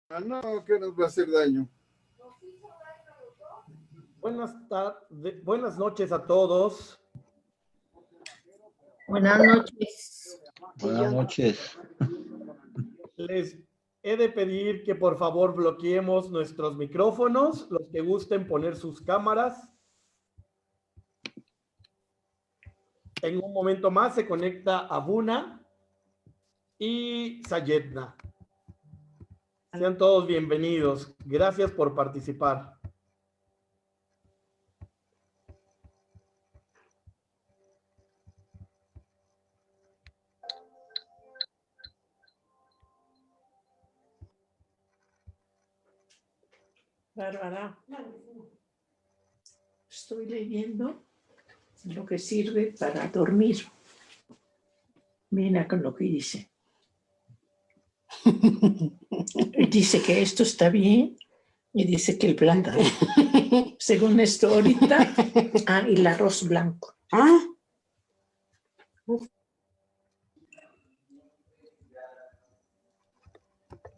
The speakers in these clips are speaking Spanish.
No, que nos va a hacer daño. Buenas noches a todos. Buenas noches. Buenas noches. Les he de pedir que por favor bloqueemos nuestros micrófonos, los que gusten poner sus cámaras. En un momento más se conecta Abuna y Sayedna. Sean todos bienvenidos. Gracias por participar. Bárbara, estoy leyendo lo que sirve para dormir. Mira con lo que dice. Dice que esto está bien y dice que el blanco, según esto ahorita, y el arroz blanco.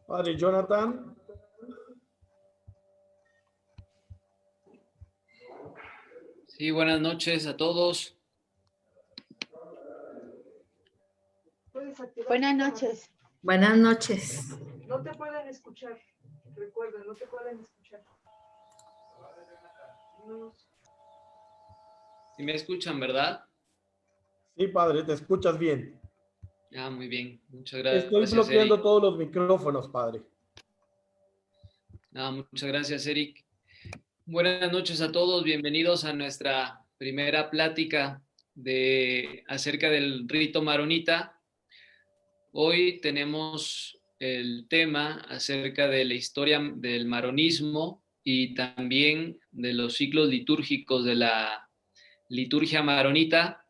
Padre Jonathan. Sí, buenas noches a todos. Buenas noches. Buenas noches. No te pueden escuchar. Recuerda, no te pueden escuchar. No. ¿Sí me escuchan, verdad? Sí, padre, te escuchas bien. Ah, muy bien. Muchas gracias. Estoy bloqueando Eric. todos los micrófonos, padre. Muchas gracias, Eric. Buenas noches a todos. Bienvenidos a nuestra primera plática acerca del rito maronita. Hoy tenemos el tema acerca de la historia del maronismo y también de los ciclos litúrgicos de la liturgia maronita.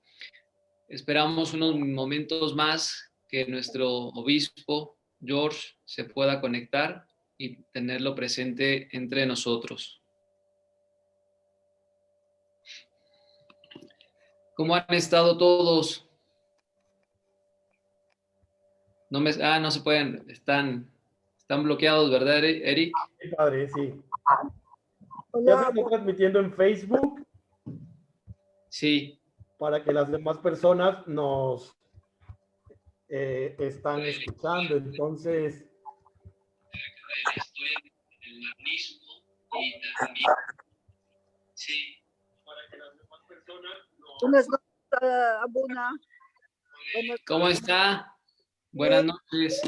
Esperamos unos momentos más que nuestro obispo, George, se pueda conectar y tenerlo presente entre nosotros. ¿Cómo han estado todos? No se pueden, están bloqueados, ¿verdad, Eric? Sí, padre, sí. Ya se está transmitiendo en Facebook. Sí. Para que las demás personas nos están escuchando. Entonces, el maronismo y también, sí, para que las demás personas nos... Buenas noches, Abuna. ¿Cómo está? Buenas noches.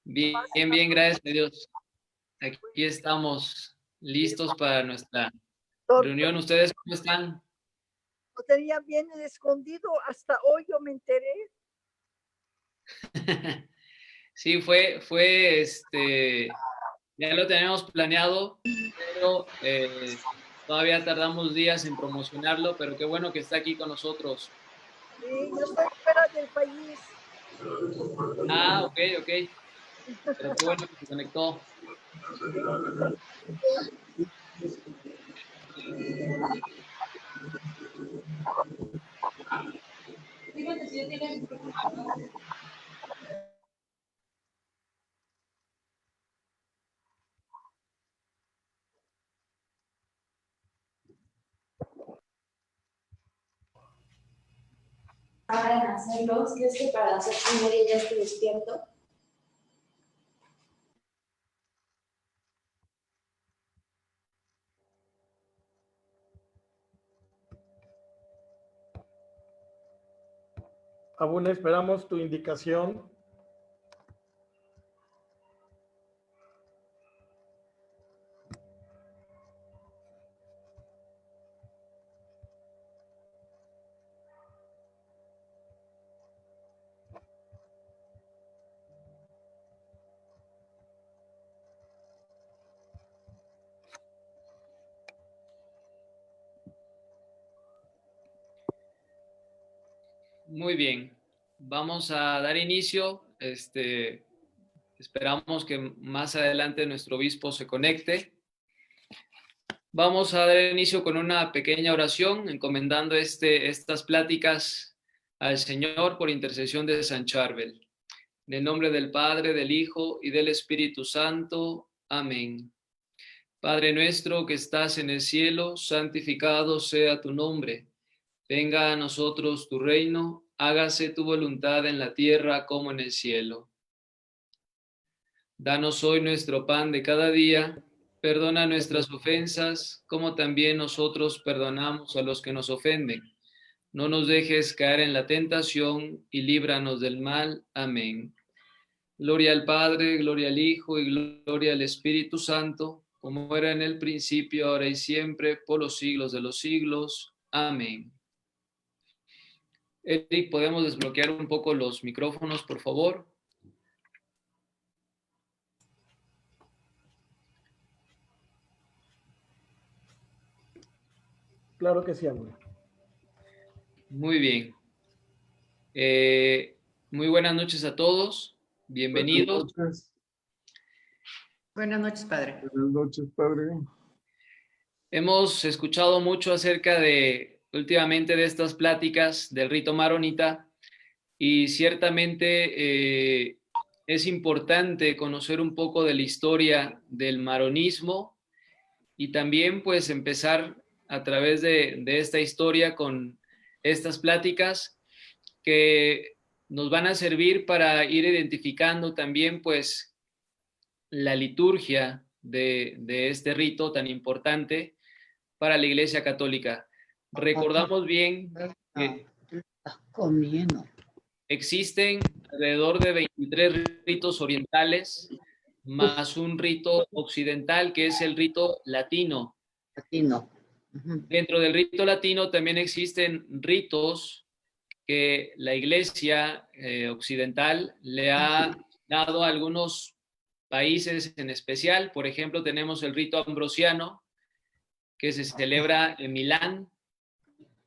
Bien, gracias a Dios. Aquí estamos listos para nuestra reunión. ¿Ustedes cómo están? Lo tenían bien escondido, hasta hoy yo me enteré. Sí, ya lo teníamos planeado, pero todavía tardamos días en promocionarlo, pero qué bueno que está aquí con nosotros. Sí, yo estoy fuera del país. Ok. Pero qué bueno que se conectó. Díganme si ya tienen... Para hacerlos, ¿crees que para las 8:30 ya estoy despierto? Abuna, esperamos tu indicación. Muy bien, vamos a dar inicio. Esperamos que más adelante nuestro obispo se conecte. Vamos a dar inicio con una pequeña oración, encomendando estas pláticas al Señor por intercesión de San Charbel. En el nombre del Padre, del Hijo y del Espíritu Santo. Amén. Padre nuestro que estás en el cielo, santificado sea tu nombre. Venga a nosotros tu reino, hágase tu voluntad en la tierra como en el cielo. Danos hoy nuestro pan de cada día, perdona nuestras ofensas, como también nosotros perdonamos a los que nos ofenden. No nos dejes caer en la tentación y líbranos del mal. Amén. Gloria al Padre, gloria al Hijo y gloria al Espíritu Santo, como era en el principio, ahora y siempre, por los siglos de los siglos. Amén. Eric, ¿podemos desbloquear un poco los micrófonos, por favor? Claro que sí, amor. Muy bien. Muy buenas noches a todos. Bienvenidos. Buenas noches. Buenas noches, padre. Buenas noches, padre. Hemos escuchado mucho acerca últimamente de estas pláticas del rito maronita y ciertamente es importante conocer un poco de la historia del maronismo y también pues empezar a través de esta historia con estas pláticas que nos van a servir para ir identificando también pues la liturgia de este rito tan importante para la Iglesia Católica. Recordamos bien que existen alrededor de 23 ritos orientales, más un rito occidental que es el rito latino. Dentro del rito latino también existen ritos que la Iglesia occidental le ha dado a algunos países en especial. Por ejemplo, tenemos el rito ambrosiano, que se celebra en Milán.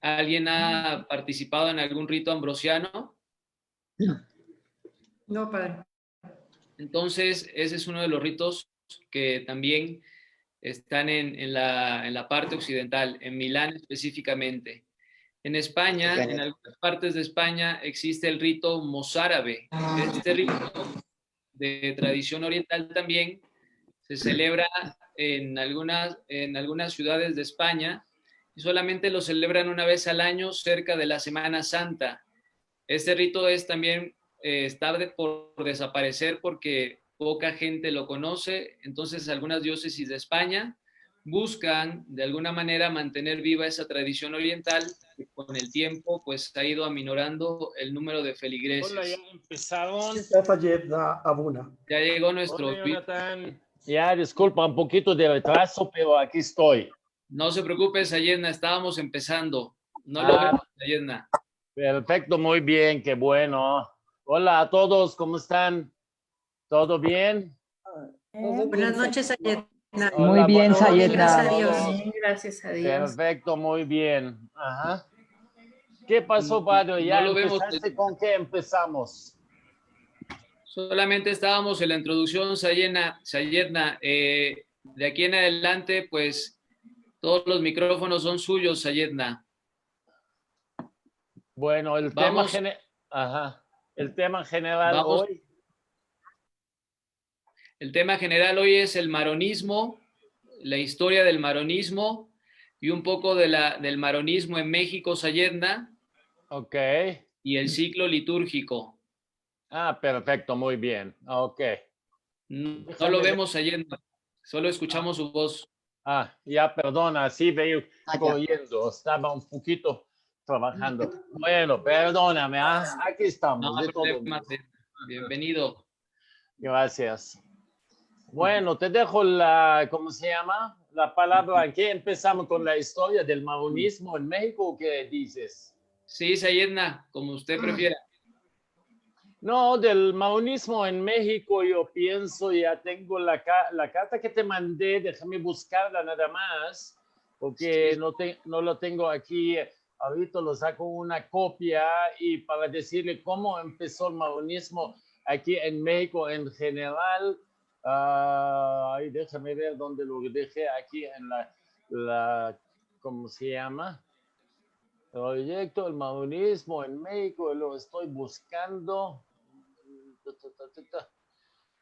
¿Alguien ha participado en algún rito ambrosiano? No, padre. Entonces, ese es uno de los ritos que también están en la parte occidental, en Milán específicamente. En España, en algunas partes de España, existe el rito mozárabe. Este rito de tradición oriental también se celebra en algunas ciudades de España y solamente lo celebran una vez al año cerca de la Semana Santa. Este rito también está por desaparecer porque poca gente lo conoce, entonces algunas diócesis de España buscan de alguna manera mantener viva esa tradición oriental que con el tiempo pues ha ido aminorando el número de feligreses. Hola, ya empezaron. Sayedna Abuna. Ya llegó nuestro... Hola, Jonathan. Ya, disculpa, un poquito de retraso, pero aquí estoy. No se preocupe, Sayedna, estábamos empezando. No lo vemos, Sayedna. Perfecto, muy bien, qué bueno. Hola a todos, ¿cómo están? ¿Todo bien? Buenas noches, Sayedna. Muy bien, Sayedna. Gracias a Dios. Gracias a Dios. Perfecto, muy bien. Ajá. ¿Qué pasó, padre? ¿Ya No lo vemos. empezaste? ¿Con qué empezamos? Solamente estábamos en la introducción, Sayedna. De aquí en adelante, pues, todos los micrófonos son suyos, Sayedna. Bueno, el tema general hoy. El tema general hoy es el maronismo, la historia del maronismo y un poco del maronismo en México, Sayedna. Ok. Y el ciclo litúrgico. Ah, perfecto, muy bien. Ok. No lo vemos, Sayedna, solo escuchamos su voz. Ah, ya, perdona, sí veo oyendo, estaba un poquito trabajando. Bueno, perdóname, aquí estamos. No hay problema, bienvenido. Gracias. Bueno, te dejo ¿cómo se llama? La palabra. Aquí empezamos con la historia del maronismo en México. ¿Qué dices? Sí, Sayedna, como usted prefiera. No, del maonismo en México yo pienso, ya tengo la carta que te mandé, déjame buscarla nada más, porque sí. no lo tengo aquí, ahorita lo saco una copia y para decirle cómo empezó el maonismo aquí en México en general. Déjame ver dónde lo dejé aquí en ¿cómo se llama? Proyecto del maonismo en México, lo estoy buscando.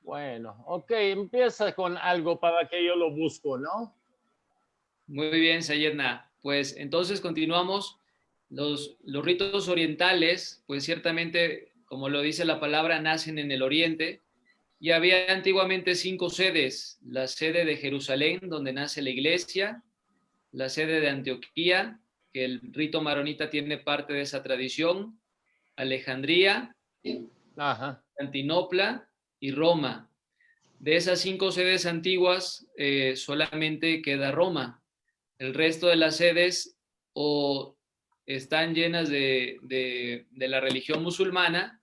Bueno, ok, empieza con algo para que yo lo busco, ¿no? Muy bien, Sayedna. Pues entonces continuamos. Los ritos orientales, pues ciertamente, como lo dice la palabra, nacen en el oriente. Y había antiguamente 5 sedes. La sede de Jerusalén, donde nace la iglesia. La sede de Antioquía, que el rito maronita tiene parte de esa tradición. Alejandría, Ajá. Constantinopla y Roma. De esas 5 sedes antiguas, solamente queda Roma. El resto de las sedes o están llenas de la religión musulmana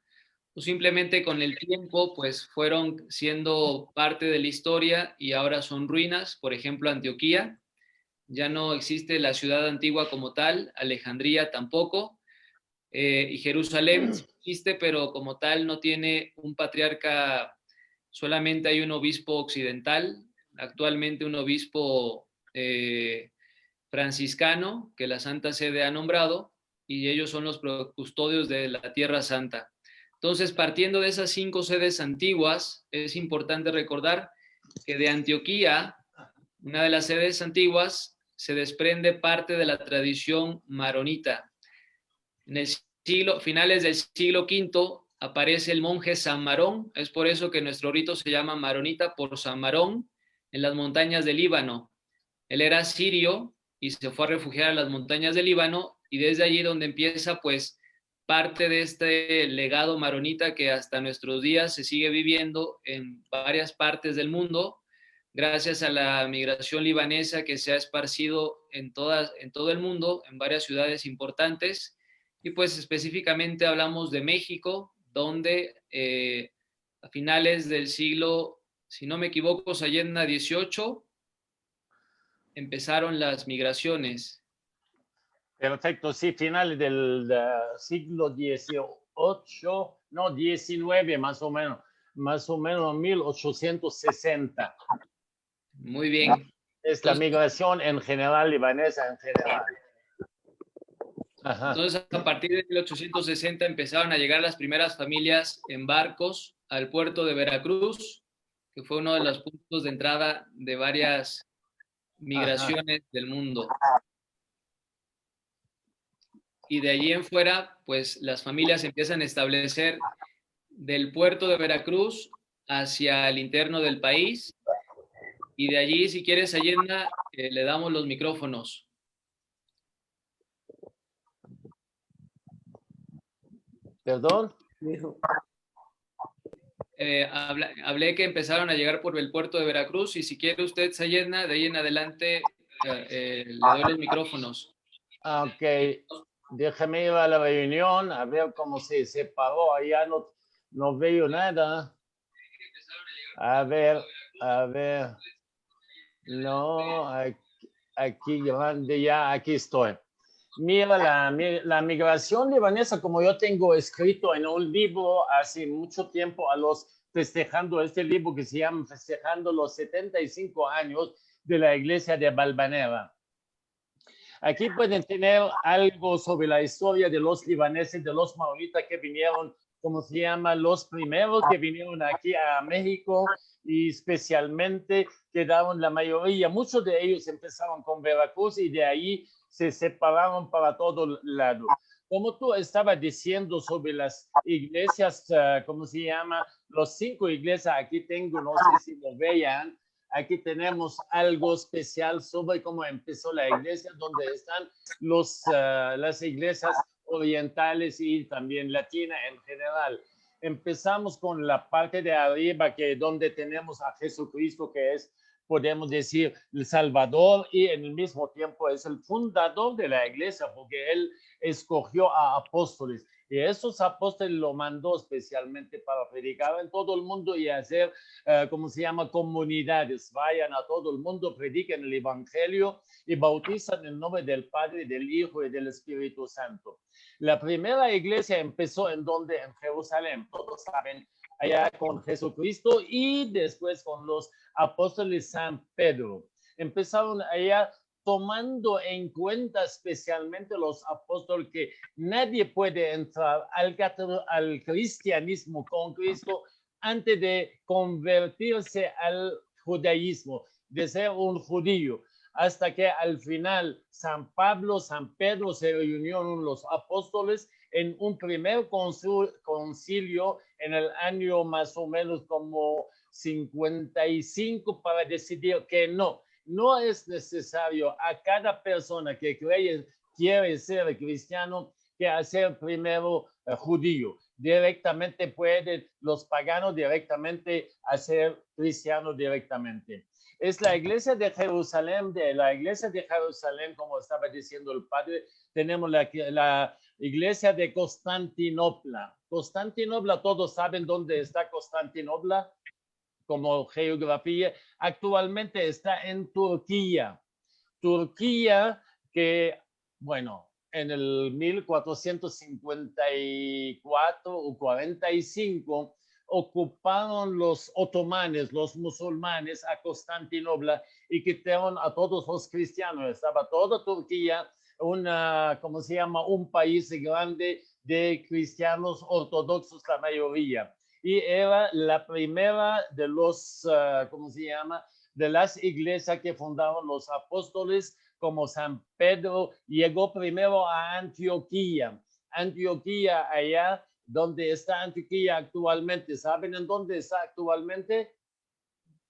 o simplemente con el tiempo pues fueron siendo parte de la historia y ahora son ruinas. Por ejemplo, Antioquía, ya no existe la ciudad antigua como tal, Alejandría tampoco, y Jerusalén sí existe, pero como tal no tiene un patriarca, solamente hay un obispo occidental, actualmente un obispo franciscano que la Santa Sede ha nombrado, y ellos son los custodios de la Tierra Santa. Entonces, partiendo de esas 5 sedes antiguas, es importante recordar que de Antioquía, una de las sedes antiguas, se desprende parte de la tradición maronita. En el finales del siglo V aparece el monje San Marón, es por eso que nuestro rito se llama maronita, por San Marón, en las montañas del Líbano. Él era sirio y se fue a refugiar a las montañas del Líbano, y desde allí donde empieza pues parte de este legado maronita que hasta nuestros días se sigue viviendo en varias partes del mundo, gracias a la migración libanesa que se ha esparcido en todo el mundo, en varias ciudades importantes. Y pues específicamente hablamos de México, donde a finales del siglo, si no me equivoco, Sayedna XVIII, empezaron las migraciones. Perfecto, sí, finales del siglo XVIII, no, XIX más o menos 1860. Muy bien. Es la migración en general, libanesa en general. Ajá. Entonces, a partir de 1860 empezaron a llegar las primeras familias en barcos al puerto de Veracruz, que fue uno de los puntos de entrada de varias migraciones del mundo. Y de allí en fuera, pues las familias empiezan a establecer del puerto de Veracruz hacia el interno del país. Y de allí, si quieres, Allenda, le damos los micrófonos. ¿Perdón? Hablé que empezaron a llegar por el puerto de Veracruz, y si quiere usted, Sayedna, de ahí en adelante le doy los micrófonos. Ok, déjame ir a la reunión a ver cómo se separó. Allá no veo nada. A ver. No, aquí grande ya, aquí estoy. Mira, la migración libanesa, como yo tengo escrito en un libro hace mucho tiempo, festejando este libro que se llama Festejando los 75 años de la iglesia de Balvanera. Aquí pueden tener algo sobre la historia de los libaneses, de los maonitas que vinieron, como se llama, los primeros que vinieron aquí a México, y especialmente quedaron la mayoría, muchos de ellos empezaron con Veracruz y de ahí se separaron para todo lado. Como tú estabas diciendo sobre las iglesias, ¿cómo se llama? Los 5 iglesias, aquí tengo, no sé si lo vean, aquí tenemos algo especial sobre cómo empezó la iglesia, donde están las iglesias orientales y también latina en general. Empezamos con la parte de arriba, donde tenemos a Jesucristo, que es, podemos decir, el Salvador, y en el mismo tiempo es el fundador de la iglesia, porque él escogió a apóstoles. Y esos apóstoles lo mandó especialmente para predicar en todo el mundo y hacer, ¿cómo se llama?, comunidades. Vayan a todo el mundo, prediquen el evangelio y bautizan en el nombre del Padre, del Hijo y del Espíritu Santo. La primera iglesia empezó en Jerusalén, todos saben, allá con Jesucristo y después con los apóstoles San Pedro. Empezaron allá tomando en cuenta especialmente los apóstoles que nadie puede entrar al cristianismo con Cristo antes de convertirse al judaísmo, de ser un judío, hasta que al final San Pedro se reunieron los apóstoles en un primer concilio en el año más o menos como 55 para decidir que no es necesario a cada persona que quiere ser cristiano que hacer primero judío. Directamente pueden los paganos directamente hacer cristiano directamente. Es la iglesia de Jerusalén, como estaba diciendo el padre, tenemos la iglesia de Constantinopla. Constantinopla, todos saben dónde está Constantinopla como geografía. Actualmente está en Turquía. Turquía que, bueno, en el 1454 o 45 ocuparon los otomanes, los musulmanes, a Constantinopla y quitaron a todos los cristianos. Estaba toda Turquía, ¿cómo se llama? Un país grande de cristianos ortodoxos, la mayoría. Y era la primera de los, ¿cómo se llama? De las iglesias que fundaron los apóstoles, como San Pedro, llegó primero a Antioquía. Antioquía, allá donde está Antioquía actualmente. ¿Saben en dónde está actualmente?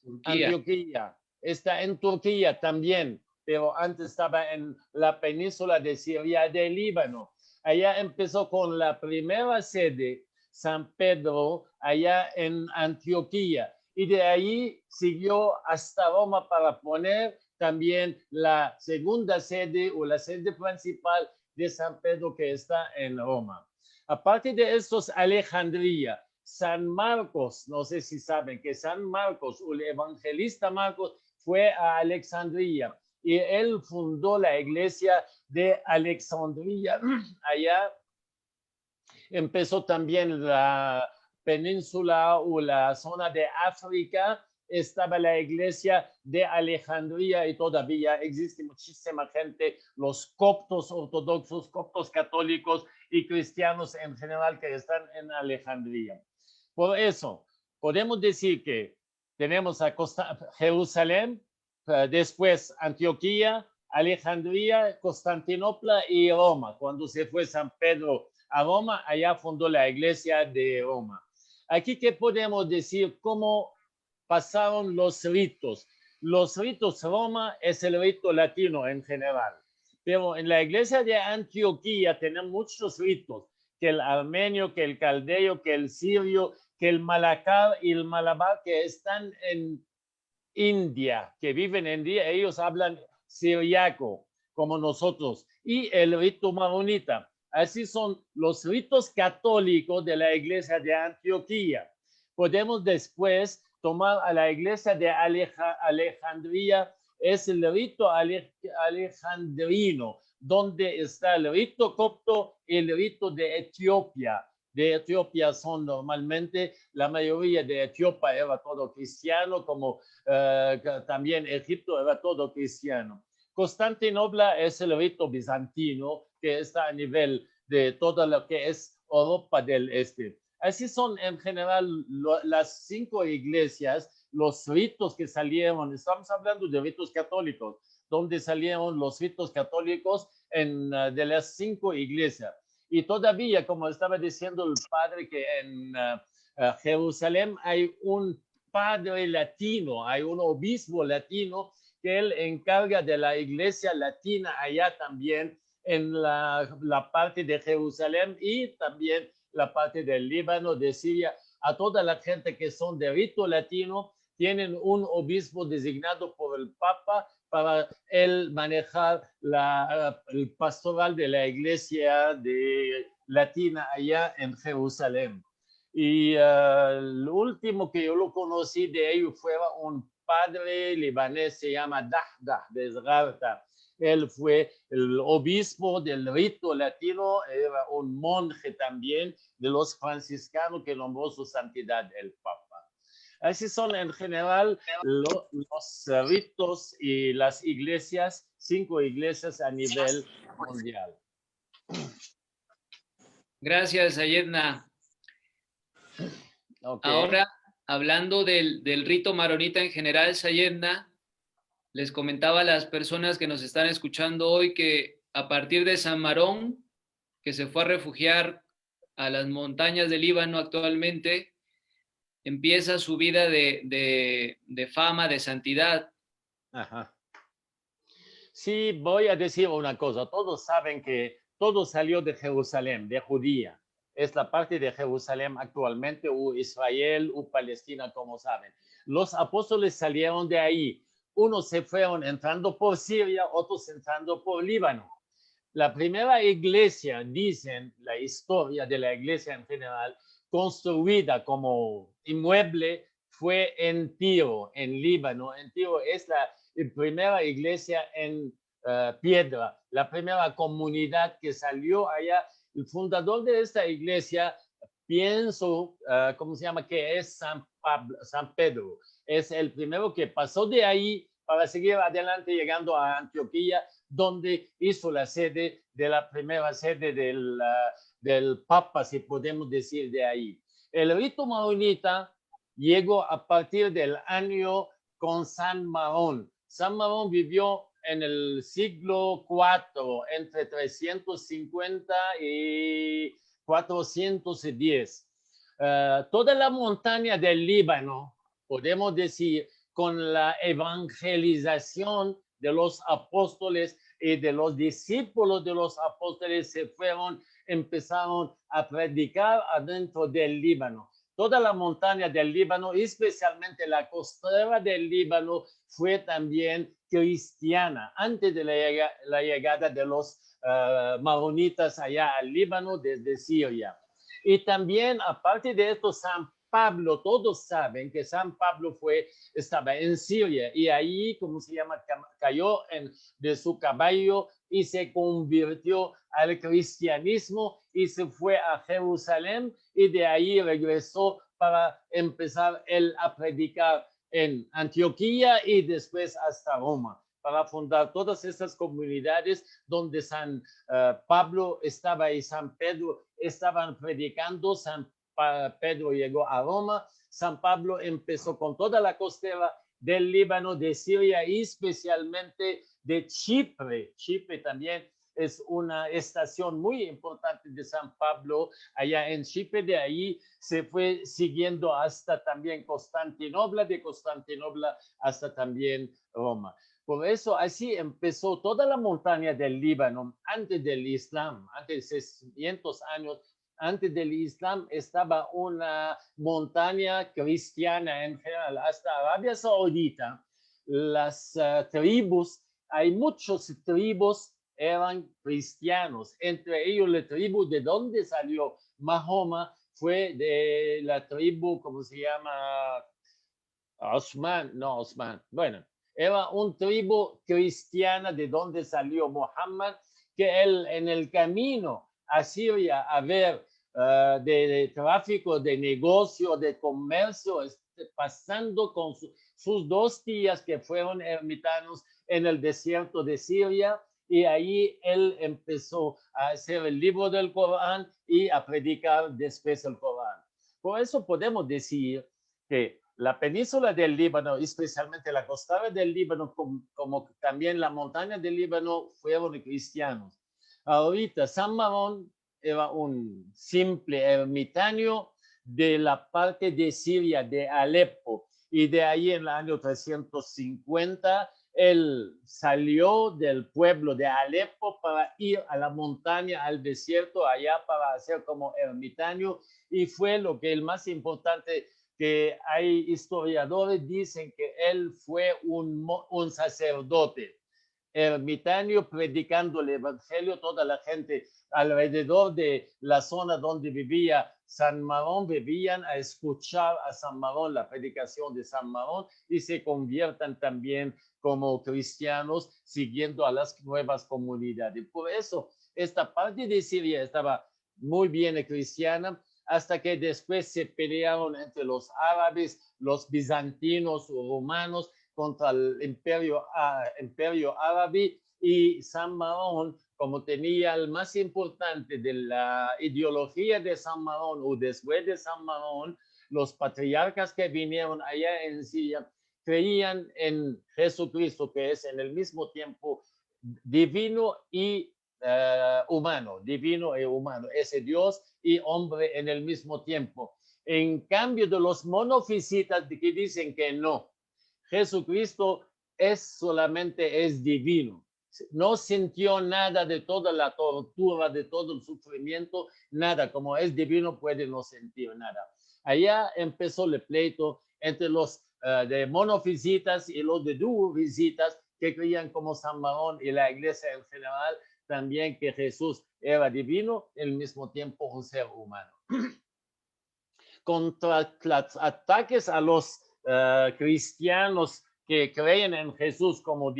Turquía. Antioquía. Está en Turquía también, pero antes estaba en la península de Siria, del Líbano. Allá empezó con la primera sede, San Pedro, allá en Antioquía. Y de ahí siguió hasta Roma para poner también la segunda sede o la sede principal de San Pedro que está en Roma. Aparte de estos, Alejandría, San Marcos, no sé si saben que San Marcos o el evangelista Marcos fue a Alejandría y él fundó la iglesia de Alejandría. Allá empezó también la península o la zona de África, estaba la iglesia de Alejandría y todavía existe muchísima gente, los coptos ortodoxos, coptos católicos y cristianos en general que están en Alejandría. Por eso, podemos decir que tenemos a Jerusalén, después Antioquía, Alejandría, Constantinopla y Roma. Cuando se fue San Pedro a Roma, allá fundó la iglesia de Roma. Aquí, ¿qué podemos decir? ¿Cómo pasaron los ritos? Los ritos, Roma es el rito latino en general, pero en la iglesia de Antioquía tenemos muchos ritos, que el armenio, que el caldeo, que el sirio, que el malabar y el malabar que están en India, que viven en India, ellos hablan siriaco como nosotros, y el rito maronita. Así son los ritos católicos de la iglesia de Antioquía. Podemos después tomar a la iglesia de Alejandría, es el rito alejandrino, donde está el rito copto y el rito de Etiopía. De Etiopía son normalmente, la mayoría de Etiopía era todo cristiano, como también Egipto era todo cristiano. Constantinopla es el rito bizantino, que está a nivel de todo lo que es Europa del Este. Así son en general las 5 iglesias, los ritos que salieron, estamos hablando de ritos católicos, donde salieron los ritos católicos de las 5 iglesias. Y todavía, como estaba diciendo el padre, que en Jerusalén hay un padre latino, hay un obispo latino que él encarga de la iglesia latina allá también en la parte de Jerusalén y también la parte del Líbano, de Siria. A toda la gente que son de rito latino tienen un obispo designado por el Papa para él manejar el pastoral de la iglesia latina allá en Jerusalén. Y el último que yo lo conocí de ellos fue un padre libanés, se llama Dahdah de Zgarta. Él fue el obispo del rito latino, era un monje también de los franciscanos que nombró su santidad el Papa. Así son en general los ritos y las iglesias, 5 iglesias a nivel mundial. Gracias, Ayedna. Okay. Ahora, hablando del rito maronita en general, Sayedna, les comentaba a las personas que nos están escuchando hoy que a partir de San Marón, que se fue a refugiar a las montañas del Líbano actualmente, empieza su vida de fama, de santidad. Ajá. Sí, voy a decir una cosa. Todos saben que todo salió de Jerusalén, de Judía. Es la parte de Jerusalén actualmente, o Israel, o Palestina, como saben. Los apóstoles salieron de ahí. Unos se fueron entrando por Siria, otros entrando por Líbano. La primera iglesia, dicen la historia de la iglesia en general, construida como inmueble, fue en Tiro, en Líbano. En Tiro es la primera iglesia en piedra, la primera comunidad que salió allá. El fundador de esta iglesia, pienso, ¿cómo se llama? Que es San Pedro. Es el primero que pasó de ahí para seguir adelante, llegando a Antioquía, donde hizo la sede de la primera sede del Papa, si podemos decir de ahí. El rito maronita llegó a partir del año con San Marón. San Marón vivió en el siglo IV, entre 350 y 410. Toda la montaña del Líbano, podemos decir, con la evangelización de los apóstoles y de los discípulos de los apóstoles, empezaron a predicar adentro del Líbano. Toda la montaña del Líbano, especialmente la costera del Líbano, fue también cristiana antes de la llegada de los maronitas allá al Líbano desde Siria. Y también, aparte de esto, San Pablo, todos saben que San Pablo estaba en Siria y ahí, ¿cómo se llama? Cayó de su caballo y se convirtió al cristianismo y se fue a Jerusalén y de ahí regresó para empezar él a predicar en Antioquía y después hasta Roma, para fundar todas estas comunidades donde San Pablo estaba y San Pedro estaban predicando. San Pedro llegó a Roma, San Pablo empezó con toda la costera del Líbano, de Siria y especialmente de Chipre. Chipre también es una estación muy importante de San Pablo allá en Chipre. De ahí se fue siguiendo hasta también Constantinopla, de Constantinopla hasta también Roma. Por eso así empezó toda la montaña del Líbano antes del Islam, antes de 600 años. Antes del Islam estaba una montaña cristiana en general. Hasta Arabia Saudita, las tribus, hay muchos tribus eran cristianos. Entre ellos la tribu de donde salió Mahoma fue de la tribu, ¿cómo se llama? Osman. Bueno, era una tribu cristiana de donde salió Muhammad, que él en el camino a Siria a ver de tráfico, de negocio, de comercio, pasando con sus 2 tías que fueron ermitanos en el desierto de Siria, y ahí él empezó a hacer el libro del Corán y a predicar después el Corán. Por eso podemos decir que la península del Líbano, especialmente la costera del Líbano, como también la montaña del Líbano, fueron cristianos. Ahorita San Marón era un simple ermitaño de la parte de Siria, de Alepo, y de ahí en el año 350 él salió del pueblo de Alepo para ir a la montaña, al desierto, allá para hacer como ermitaño, y fue lo que el más importante, que hay historiadores dicen que él fue un sacerdote ermitaño predicando el evangelio. Toda la gente alrededor de la zona donde vivía San Marón vivían a escuchar a San Marón, la predicación de San Marón, y se conviertan también como cristianos siguiendo a las nuevas comunidades. Por eso esta parte de Siria estaba muy bien cristiana. hasta que después se pelearon entre los árabes, los bizantinos o romanos contra el imperio árabe, y San Marón, como tenía el más importante de la ideología de San Marón o después de San Marón, los patriarcas que vinieron allá en Siria creían en Jesucristo, que es en el mismo tiempo divino y humano, divino y humano, ese Dios y hombre en el mismo tiempo. En cambio de los monofisitas que dicen que no, Jesucristo solamente es divino. No sintió nada de toda la tortura, de todo el sufrimiento, nada. Como es divino, puede no sentir nada. Allá empezó el pleito entre los de monofisitas y los de duofisitas, que creían como San Marón y la iglesia en general también que Jesús era divino y al mismo tiempo un ser humano. Contra los ataques a los cristianos que creen en Jesús como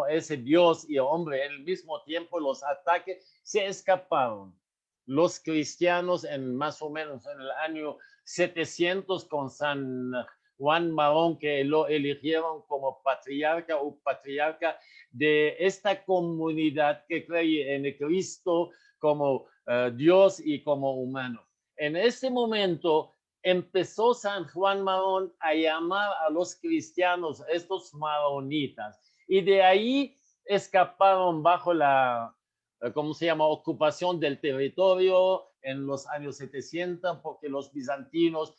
ese Dios y hombre al mismo tiempo, los ataques se escaparon. Los cristianos más o menos en el año 700 con San Juan Marón, que lo eligieron como patriarca o patriarca de esta comunidad que cree en Cristo como Dios y como humano. En ese momento empezó San Juan Marón a llamar a los cristianos, estos maronitas, y de ahí escaparon bajo la, ¿cómo se llama?, ocupación del territorio en los años 700, porque los bizantinos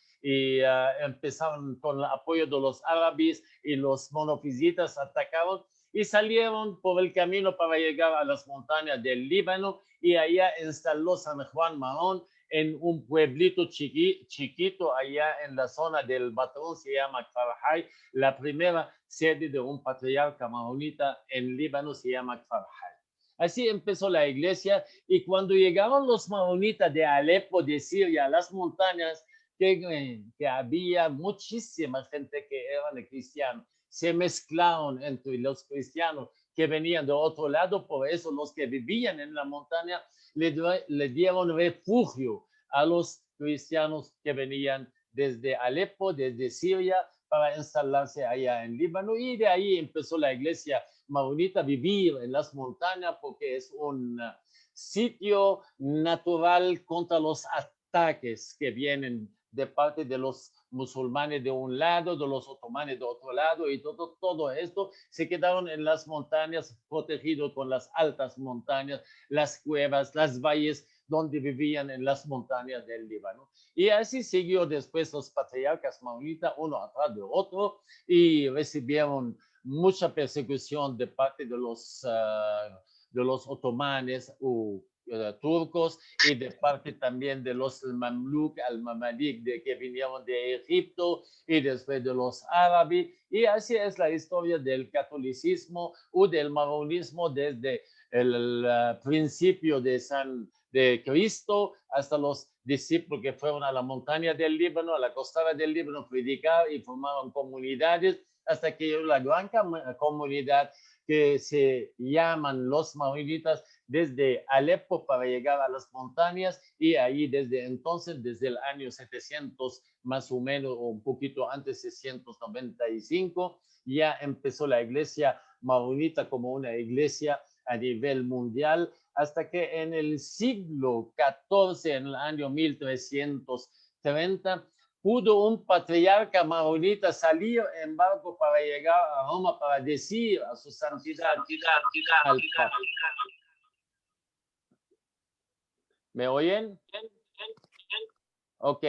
empezaron con el apoyo de los árabes y los monofisitas atacaron y salieron por el camino para llegar a las montañas del Líbano, y allá instaló San Juan Marón en un pueblito chiquito allá en la zona del Batrón, se llama Kfar-Hay. La primera sede de un patriarca maronita en Líbano se llama Kfar-Hay. Así empezó la iglesia, y cuando llegaron los maronitas de Alepo, de Siria, a las montañas, que había muchísima gente que eran cristianos, se mezclaron entre los cristianos que venían de otro lado. Por eso los que vivían en la montaña le dieron refugio a los cristianos que venían desde Alepo, desde Siria, para instalarse allá en Líbano, y de ahí empezó la iglesia maronita a vivir en las montañas, porque es un sitio natural contra los ataques que vienen de parte de los musulmanes de un lado, de los otomanes de otro lado, y todo esto se quedaron en las montañas, protegidos con las altas montañas, las cuevas, las valles, donde vivían en las montañas del Líbano. Y así siguió después los patriarcas maronitas, uno atrás de otro, y recibieron mucha persecución de parte de los otomanes o turcos, y de parte también de los mamluk, al-mamalik, que vinieron de Egipto, y después de los árabes. Y así es la historia del catolicismo o del maronismo desde el principio de Cristo hasta los discípulos que fueron a la montaña del Líbano, a la costera del Líbano, predicar y formaron comunidades, hasta que la gran comunidad que se llaman los maronitas desde Alepo para llegar a las montañas, y ahí desde entonces, desde el año 700 más o menos, o un poquito antes, 695, ya empezó la iglesia maronita como una iglesia a nivel mundial, hasta que en el siglo XIV, en el año 1330, pudo un patriarca maronita salir en barco para llegar a Roma para decir a su santidad al Papa. ¿Me oyen? Ok.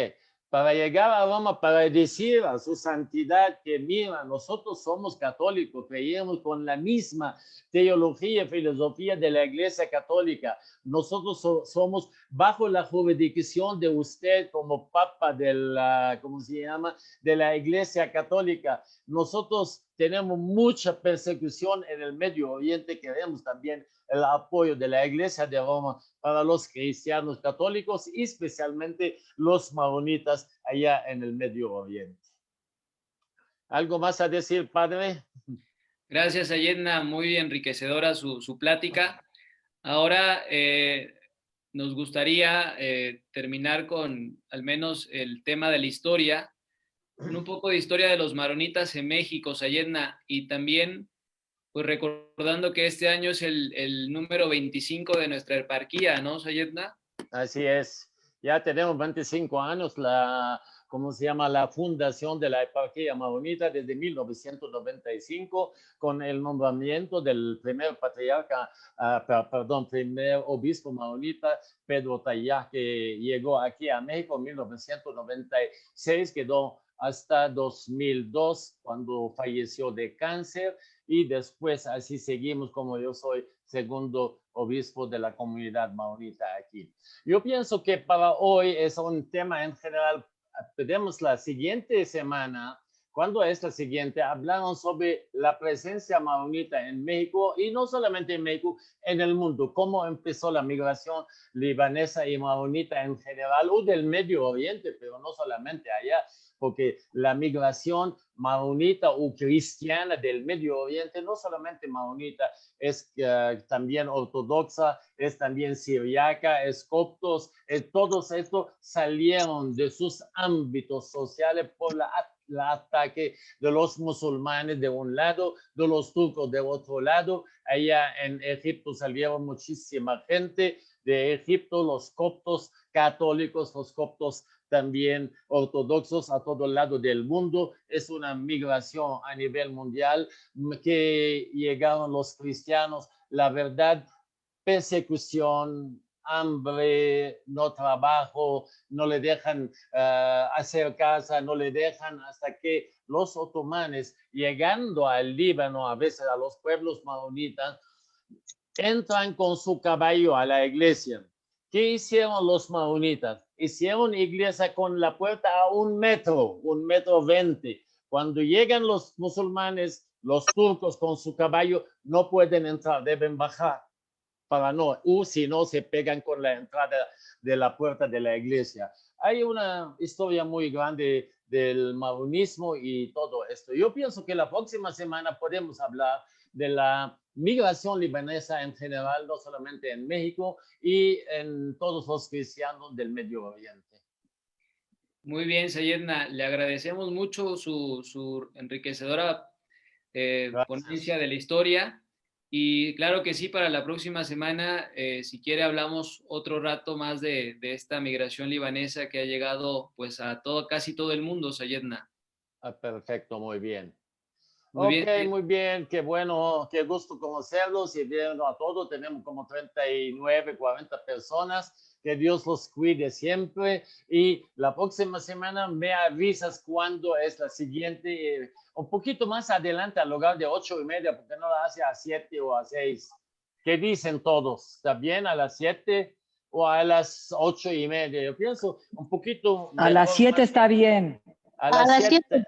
Para llegar a Roma, para decir a su santidad que, mira, nosotros somos católicos, creemos con la misma teología y filosofía de la Iglesia Católica. Nosotros somos bajo la jurisdicción de usted como Papa de la, ¿cómo se llama?, de la Iglesia Católica. Nosotros tenemos mucha persecución en el Medio Oriente. Queremos también el apoyo de la Iglesia de Roma para los cristianos católicos y especialmente los maronitas allá en el Medio Oriente. ¿Algo más a decir, padre? Gracias, Ayedna. Muy enriquecedora su plática. Ahora nos gustaría terminar con al menos el tema de la historia, con un poco de historia de los maronitas en México, Sayedna, y también pues recordando que este año es el número 25 de nuestra eparquía, ¿no, Sayedna? Así es. Ya tenemos 25 años ¿cómo se llama? La fundación de la eparquía maronita desde 1995 con el nombramiento del primer patriarca, primer obispo maronita, Pedro Tayá, que llegó aquí a México en 1996, quedó hasta 2002 cuando falleció de cáncer y después así seguimos como yo soy segundo obispo de la comunidad maronita aquí. Yo pienso que para hoy es un tema en general. Tenemos la siguiente semana. ¿Cuándo es la siguiente? Hablaron sobre la presencia maronita en México y no solamente en México, en el mundo. Cómo empezó la migración libanesa y maronita en general o del Medio Oriente, pero no solamente allá, porque la migración maronita o cristiana del Medio Oriente, no solamente maronita, es también ortodoxa, es también siriaca, es coptos, todos estos salieron de sus ámbitos sociales por el ataque de los musulmanes de un lado, de los turcos de otro lado. Allá en Egipto salieron muchísima gente de Egipto, los coptos católicos, los coptos también ortodoxos a todo lado del mundo. Es una migración a nivel mundial que llegaron los cristianos, la verdad, persecución, hambre, no trabajo, no le dejan hacer casa, no le dejan hasta que los otomanes, llegando al Líbano, a veces a los pueblos maronitas, entran con su caballo a la iglesia. ¿Qué hicieron los maronitas? Hicieron iglesia con la puerta a 1 metro, 1,20 m. Cuando llegan los musulmanes, los turcos con su caballo no pueden entrar, deben bajar para no, o si no se pegan con la entrada de la puerta de la iglesia. Hay una historia muy grande del maronismo y todo esto. Yo pienso que la próxima semana podemos hablar de la migración libanesa en general, no solamente en México y en todos los cristianos del Medio Oriente. Muy bien, Sayedna, le agradecemos mucho su enriquecedora ponencia de la historia y claro que sí, para la próxima semana, si quiere hablamos otro rato más de esta migración libanesa que ha llegado pues a casi todo el mundo, Sayedna. Perfecto, muy bien. Muy Ok, bien. muy bien, qué bueno, qué gusto conocerlos y viendo a todos, tenemos como 39, 40 personas, que Dios los cuide siempre y la próxima semana me avisas cuándo es la siguiente, un poquito más adelante al lugar de 8:30, porque no la hace a 7 o a 6. ¿Qué dicen todos? ¿Está bien a las 7 o a las 8:30? Yo pienso un poquito... A las 7 está bien. A las 7.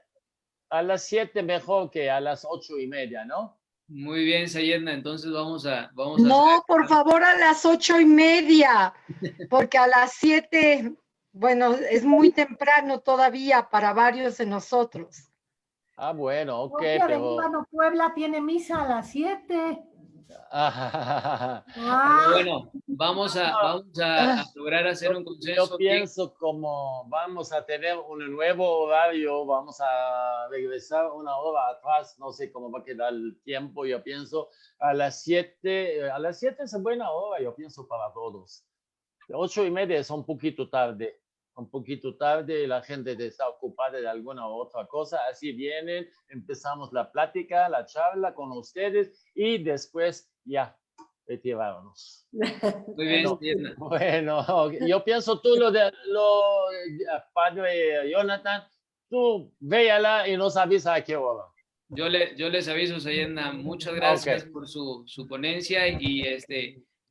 A las 7 mejor que a las 8:30, ¿no? Muy bien, Sayedna, entonces vamos a No, por favor, a las 8:30, porque a las 7, bueno, es muy temprano todavía para varios de nosotros. Ah, bueno, ok, Copia de pero... Líbano, Puebla tiene misa a las 7. Pero bueno, vamos a lograr hacer un consenso. Yo pienso como vamos a tener un nuevo horario, vamos a regresar 1 hora atrás, no sé cómo va a quedar el tiempo, yo pienso a las 7, es buena hora, yo pienso para todos. 8:30 es un poquito tarde, la gente está ocupada de alguna otra cosa, así vienen, empezamos la plática, la charla con ustedes y después ya retirarnos. Muy bien, Sayedna. Bueno, yo pienso tú padre Jonathan, tú véala y nos avisa a qué hora. Yo les aviso, Sayedna, muchas gracias por su ponencia y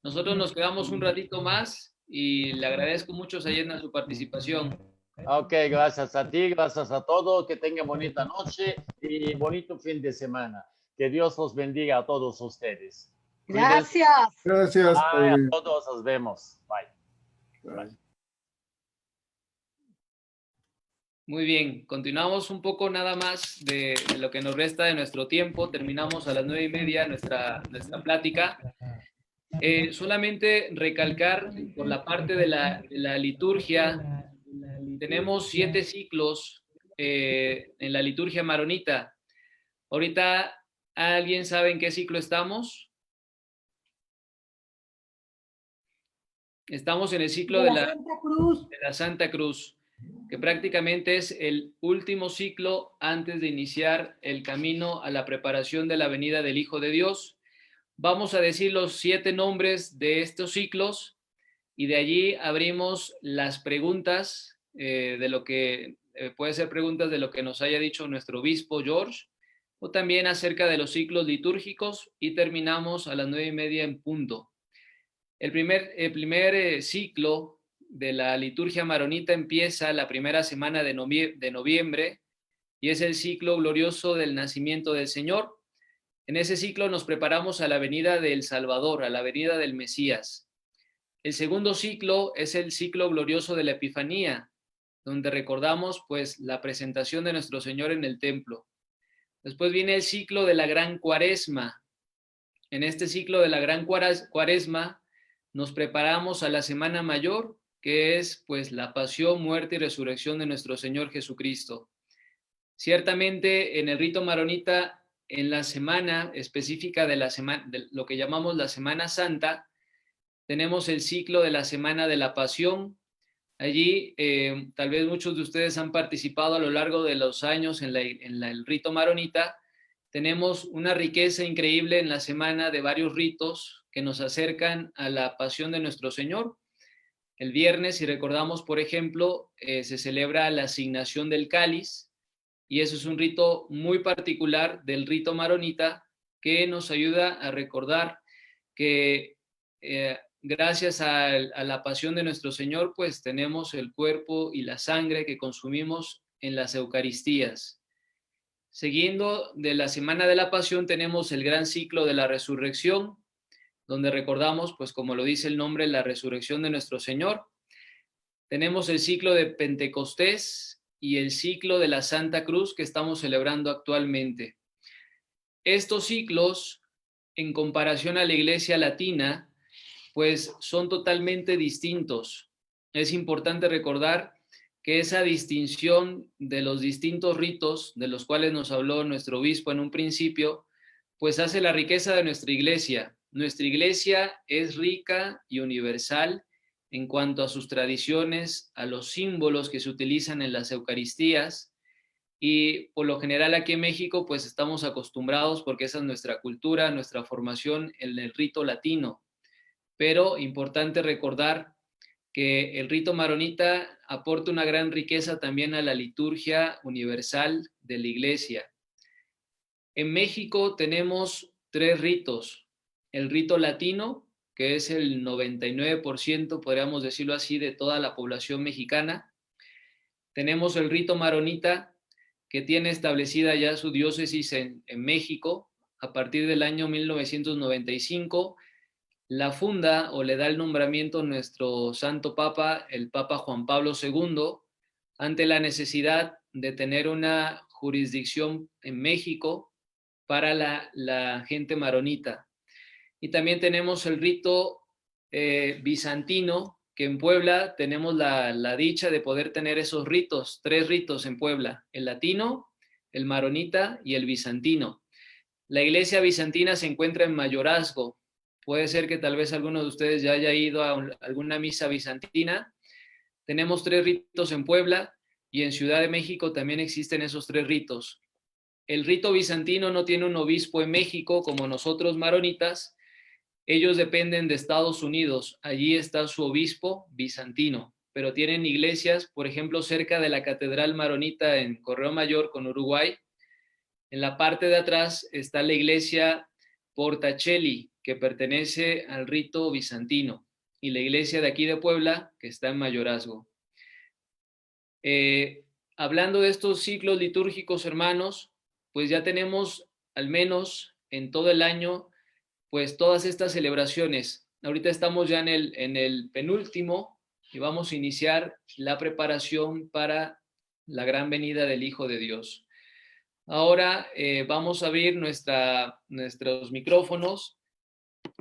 nosotros nos quedamos un ratito más y le agradezco mucho, Sayedna, su participación. Ok, gracias a ti, gracias a todos, que tengan bonita noche y bonito fin de semana. Que Dios los bendiga a todos ustedes. Gracias. Gracias. Bye, a todos nos vemos. Bye. Bye. Muy bien, continuamos un poco nada más de lo que nos resta de nuestro tiempo. Terminamos a las 9:30 nuestra plática. Solamente recalcar por la parte de la liturgia, tenemos 7 ciclos en la liturgia maronita. Ahorita, ¿alguien sabe en qué ciclo estamos? Estamos en el ciclo de la Santa Cruz, que prácticamente es el último ciclo antes de iniciar el camino a la preparación de la venida del Hijo de Dios. Vamos a decir los 7 nombres de estos ciclos y de allí abrimos las preguntas de lo que puede ser preguntas de lo que nos haya dicho nuestro obispo George, o también acerca de los ciclos litúrgicos, y terminamos a las 9:30 en punto. El primer ciclo de la liturgia maronita empieza la primera semana de noviembre y es el ciclo glorioso del nacimiento del Señor. En ese ciclo nos preparamos a la venida del Salvador, a la venida del Mesías. El segundo ciclo es el ciclo glorioso de la Epifanía, donde recordamos pues la presentación de nuestro Señor en el templo. Después viene el ciclo de la Gran Cuaresma. En este ciclo de la Gran Cuaresma nos preparamos a la Semana Mayor, que es pues la pasión, muerte y resurrección de nuestro Señor Jesucristo. Ciertamente en el rito maronita, en la semana específica de lo que llamamos la Semana Santa, tenemos el ciclo de la Semana de la Pasión. Allí tal vez muchos de ustedes han participado a lo largo de los años en el rito maronita. Tenemos una riqueza increíble en la semana de varios ritos que nos acercan a la pasión de nuestro Señor. El viernes, si recordamos, por ejemplo, se celebra la asignación del cáliz, y eso es un rito muy particular del rito maronita que nos ayuda a recordar que gracias a la pasión de nuestro Señor, pues tenemos el cuerpo y la sangre que consumimos en las Eucaristías. Siguiendo de la Semana de la Pasión, tenemos el gran ciclo de la resurrección, donde recordamos, pues como lo dice el nombre, la resurrección de nuestro Señor. Tenemos el ciclo de Pentecostés y el ciclo de la Santa Cruz que estamos celebrando actualmente. Estos ciclos, en comparación a la Iglesia Latina, pues son totalmente distintos. Es importante recordar que esa distinción de los distintos ritos de los cuales nos habló nuestro obispo en un principio, pues hace la riqueza de nuestra iglesia. Nuestra iglesia es rica y universal en cuanto a sus tradiciones, a los símbolos que se utilizan en las Eucaristías, y por lo general aquí en México pues estamos acostumbrados, porque esa es nuestra cultura, nuestra formación en el rito latino. Pero importante recordar que el rito maronita aporta una gran riqueza también a la liturgia universal de la iglesia. En México tenemos 3 ritos. El rito latino, que es el 99%, podríamos decirlo así, de toda la población mexicana. Tenemos el rito maronita, que tiene establecida ya su diócesis en México a partir del año 1995. La funda o le da el nombramiento nuestro Santo Papa, el Papa Juan Pablo II, ante la necesidad de tener una jurisdicción en México para la gente maronita. Y también tenemos el rito bizantino, que en Puebla tenemos la dicha de poder tener esos ritos, 3 ritos en Puebla: el latino, el maronita y el bizantino. La iglesia bizantina se encuentra en Mayorazgo. Puede ser que tal vez alguno de ustedes ya haya ido a alguna misa bizantina. Tenemos 3 ritos en Puebla, y en Ciudad de México también existen esos 3 ritos. El rito bizantino no tiene un obispo en México como nosotros maronitas. Ellos dependen de Estados Unidos. Allí está su obispo bizantino, pero tienen iglesias, por ejemplo, cerca de la Catedral Maronita en Correo Mayor con Uruguay. En la parte de atrás está la iglesia Portacelli, que pertenece al rito bizantino, y la iglesia de aquí de Puebla, que está en Mayorazgo. Hablando de estos ciclos litúrgicos, hermanos, pues ya tenemos al menos en todo el año pues todas estas celebraciones. Ahorita estamos ya en el penúltimo y vamos a iniciar la preparación para la gran venida del Hijo de Dios. Ahora vamos a abrir nuestros micrófonos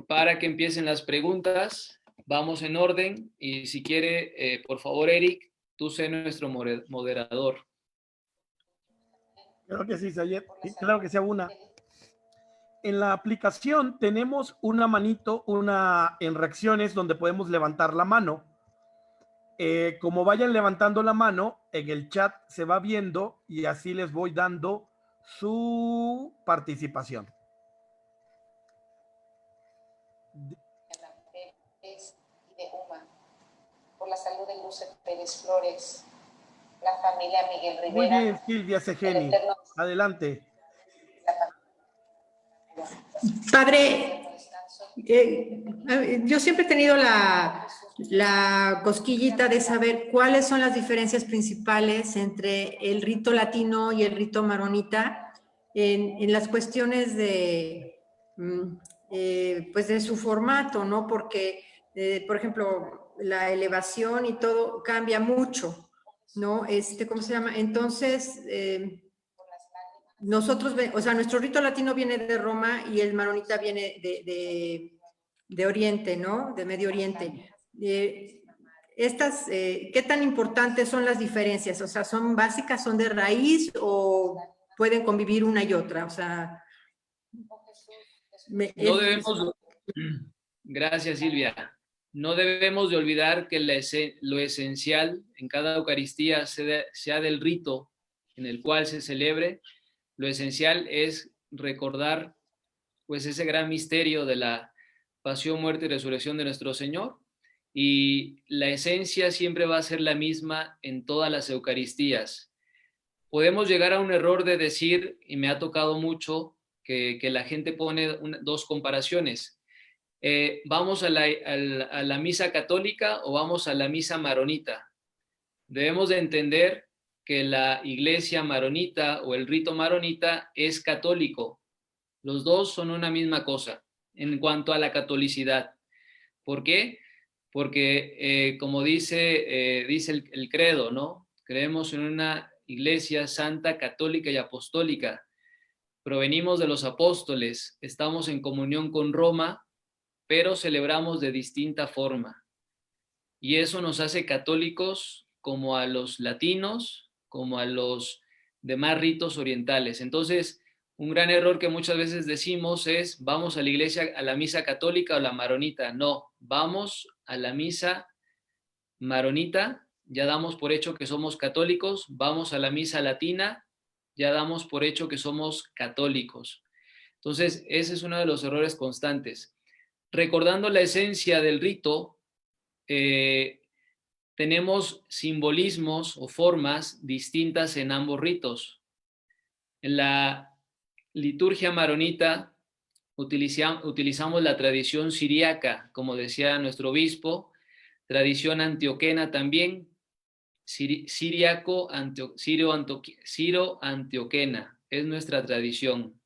para que empiecen las preguntas. Vamos en orden y si quiere, por favor, Eric, tú sé nuestro moderador. Creo que sí, Sayed. Sí, claro que sea una. En la aplicación tenemos una manito, en reacciones donde podemos levantar la mano. Como vayan levantando la mano, en el chat se va viendo y así les voy dando su participación. De UMA, por la salud de Luce Pérez Flores, la familia Miguel Rivera. Muy bien, Silvia Segeni. Adelante. Padre, yo siempre he tenido la cosquillita de saber cuáles son las diferencias principales entre el rito latino y el rito maronita en las cuestiones de, pues de su formato, ¿no? Porque, por ejemplo, la elevación y todo cambia mucho, ¿no? ¿Cómo se llama? Entonces, nosotros, o sea, nuestro rito latino viene de Roma y el maronita viene de Oriente, ¿no? De Medio Oriente. ¿Qué tan importantes son las diferencias? O sea, ¿son básicas, son de raíz o pueden convivir una y otra? O sea... No debemos... Gracias, Silvia. No debemos de olvidar que lo esencial en cada Eucaristía, sea del rito en el cual se celebre, lo esencial es recordar pues ese gran misterio de la pasión, muerte y resurrección de nuestro Señor, y la esencia siempre va a ser la misma en todas las Eucaristías. Podemos llegar a un error de decir, y me ha tocado mucho, que la gente pone dos comparaciones. ¿Vamos a la misa católica o vamos a la misa maronita? Debemos de entender que la iglesia maronita o el rito maronita es católico. Los dos son una misma cosa en cuanto a la catolicidad. ¿Por qué? Porque como dice el credo, ¿no? Creemos en una iglesia santa, católica y apostólica. Provenimos de los apóstoles, estamos en comunión con Roma, pero celebramos de distinta forma. Y eso nos hace católicos como a los latinos, como a los demás ritos orientales. Entonces, un gran error que muchas veces decimos es, vamos a la iglesia, a la misa católica o la maronita. No, vamos a la misa maronita, ya damos por hecho que somos católicos, vamos a la misa latina, ya damos por hecho que somos católicos. Entonces, ese es uno de los errores constantes. Recordando la esencia del rito, tenemos simbolismos o formas distintas en ambos ritos. En la liturgia maronita utilizamos la tradición siriaca, como decía nuestro obispo, tradición antioquena también, siro-antioquena, es nuestra tradición.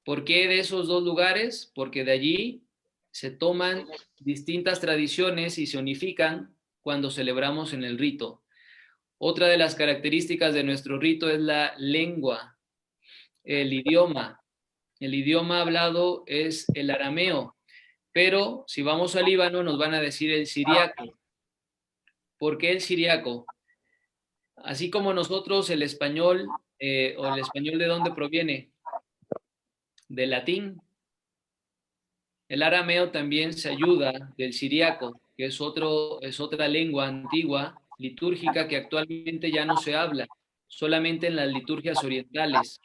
¿Por qué de esos dos lugares? Porque de allí se toman distintas tradiciones y se unifican cuando celebramos en el rito. Otra de las características de nuestro rito es la lengua, el idioma. El idioma hablado es el arameo, pero si vamos al Líbano nos van a decir el siriaco. ¿Por qué el siriaco? Así como nosotros el español, o el español ¿de dónde proviene? Del latín. El arameo también se ayuda del siriaco, que es otra lengua antigua, litúrgica, que actualmente ya no se habla, solamente en las liturgias orientales.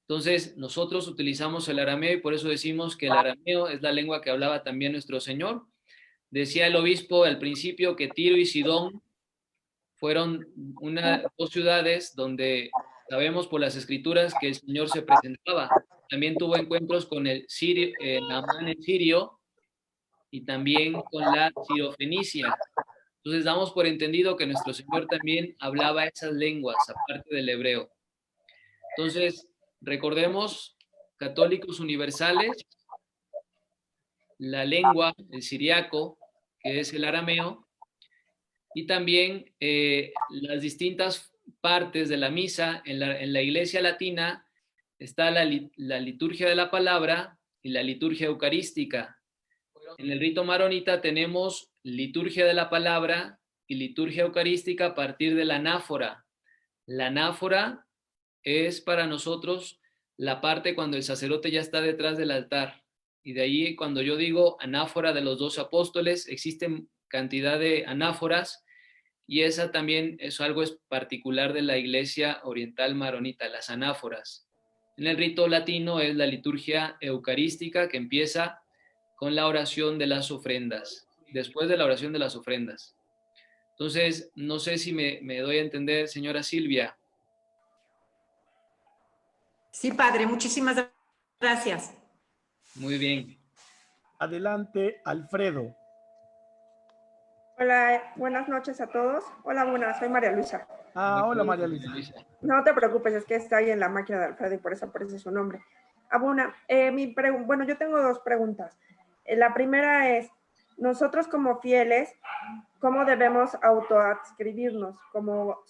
Entonces, nosotros utilizamos el arameo y por eso decimos que el arameo es la lengua que hablaba también nuestro Señor. Decía el obispo al principio que Tiro y Sidón fueron dos ciudades donde sabemos por las escrituras que el Señor se presentaba. También tuvo encuentros con el Naamán el sirio y también con la sirofenicia. Entonces damos por entendido que nuestro Señor también hablaba esas lenguas, aparte del hebreo. Entonces, recordemos, católicos universales, la lengua, el siriaco, que es el arameo, y también las distintas partes de la misa. En la iglesia latina está la liturgia de la palabra, y la liturgia eucarística. En el rito maronita tenemos liturgia de la palabra y liturgia eucarística a partir de la anáfora. La anáfora es para nosotros la parte cuando el sacerdote ya está detrás del altar. Y de ahí, cuando yo digo anáfora de los 12 apóstoles, existen cantidad de anáforas, y esa también es algo particular de la Iglesia Oriental Maronita, las anáforas. En el rito latino es la liturgia eucarística, que empieza con la oración de las ofrendas, después de la oración de las ofrendas. Entonces, no sé si me doy a entender, señora Silvia. Sí, padre, muchísimas gracias. Muy bien. Adelante, Alfredo. Hola, buenas noches a todos. Hola, buenas, soy María Luisa. Hola, María Luisa. No te preocupes, es que está ahí en la máquina de Alfredo y por eso aparece su nombre. Abuna, bueno, yo tengo dos preguntas. La primera es, nosotros como fieles, ¿cómo debemos autoadscribirnos? ¿Como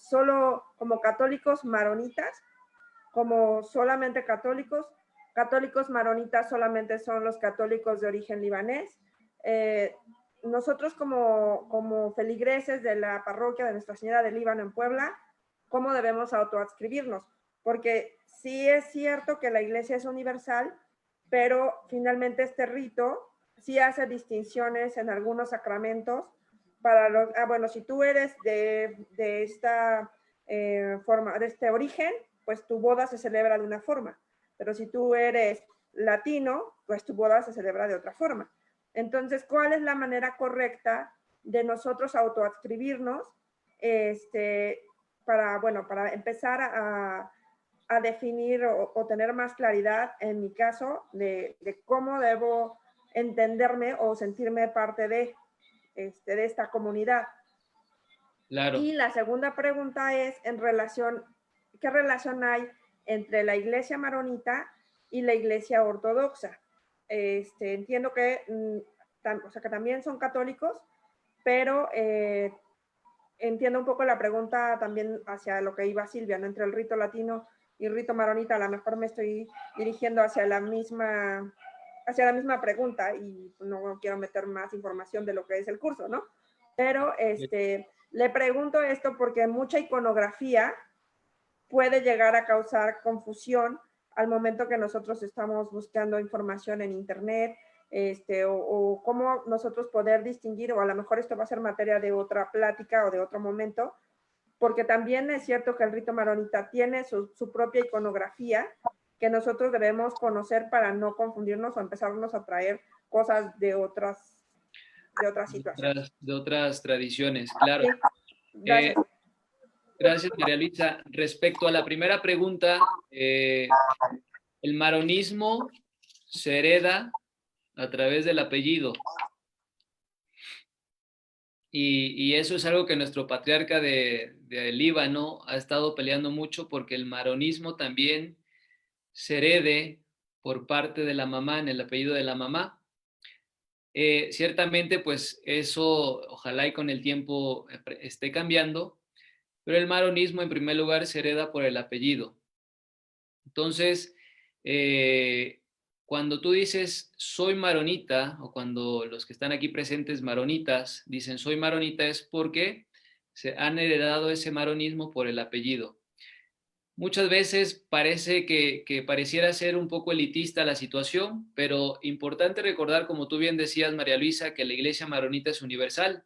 católicos maronitas? ¿Como solamente católicos? ¿Católicos maronitas solamente son los católicos de origen libanés? Nosotros como feligreses de la parroquia de Nuestra Señora del Líbano en Puebla, ¿cómo debemos autoadscribirnos? Porque sí es cierto que la iglesia es universal, pero finalmente este rito sí hace distinciones en algunos sacramentos para los, bueno, si tú eres de esta forma, de este origen, pues tu boda se celebra de una forma, pero si tú eres latino, pues tu boda se celebra de otra forma. Entonces, ¿cuál es la manera correcta de nosotros autoadscribirnos para empezar a definir o tener más claridad, en mi caso, de cómo debo entenderme o sentirme parte de esta comunidad? Claro. Y la segunda pregunta es ¿qué relación hay entre la iglesia maronita y la iglesia ortodoxa? Entiendo que, que también son católicos, pero entiendo un poco la pregunta también hacia lo que iba Silvia, ¿no? Entre el rito latino y el rito maronita. A lo mejor me estoy dirigiendo hacia la misma pregunta y no quiero meter más información de lo que es el curso, ¿no? Pero le pregunto esto porque mucha iconografía puede llegar a causar confusión al momento que nosotros estamos buscando información en internet, o cómo nosotros poder distinguir, o a lo mejor esto va a ser materia de otra plática o de otro momento, porque también es cierto que el rito maronita tiene su propia iconografía que nosotros debemos conocer para no confundirnos o empezarnos a traer cosas de otras situaciones. De otras tradiciones, claro. Sí, gracias. Gracias, María Luisa. Respecto a la primera pregunta, el maronismo se hereda a través del apellido. Y eso es algo que nuestro patriarca de Líbano ha estado peleando mucho, porque el maronismo también se herede por parte de la mamá, en el apellido de la mamá. Ciertamente, pues eso ojalá y con el tiempo esté cambiando, pero el maronismo en primer lugar se hereda por el apellido. Entonces, cuando tú dices soy maronita, o cuando los que están aquí presentes maronitas dicen soy maronita, es porque se han heredado ese maronismo por el apellido. Muchas veces parece que pareciera ser un poco elitista la situación, pero importante recordar, como tú bien decías, María Luisa, que la iglesia maronita es universal.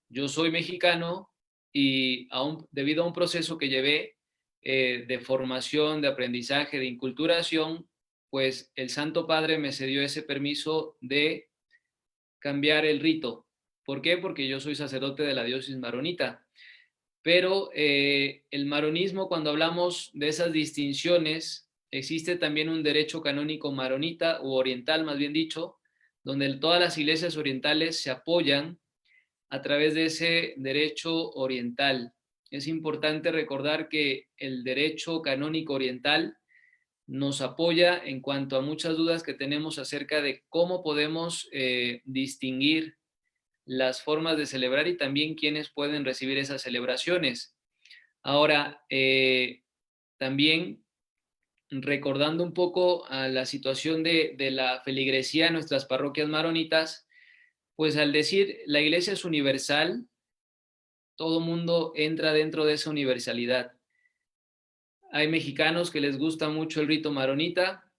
Yo soy mexicano y debido a un proceso que llevé de formación, de aprendizaje, de inculturación, pues el Santo Padre me cedió ese permiso de cambiar el rito. ¿Por qué? Porque yo soy sacerdote de la diócesis maronita. Pero el maronismo, cuando hablamos de esas distinciones, existe también un derecho canónico maronita, u oriental más bien dicho, donde todas las iglesias orientales se apoyan a través de ese derecho oriental. Es importante recordar que el derecho canónico oriental nos apoya en cuanto a muchas dudas que tenemos acerca de cómo podemos distinguir las formas de celebrar y también quiénes pueden recibir esas celebraciones. Ahora, también recordando un poco a la situación de la feligresía en nuestras parroquias maronitas, pues al decir la iglesia es universal, todo mundo entra dentro de esa universalidad. Hay mexicanos que les gusta mucho el rito maronita,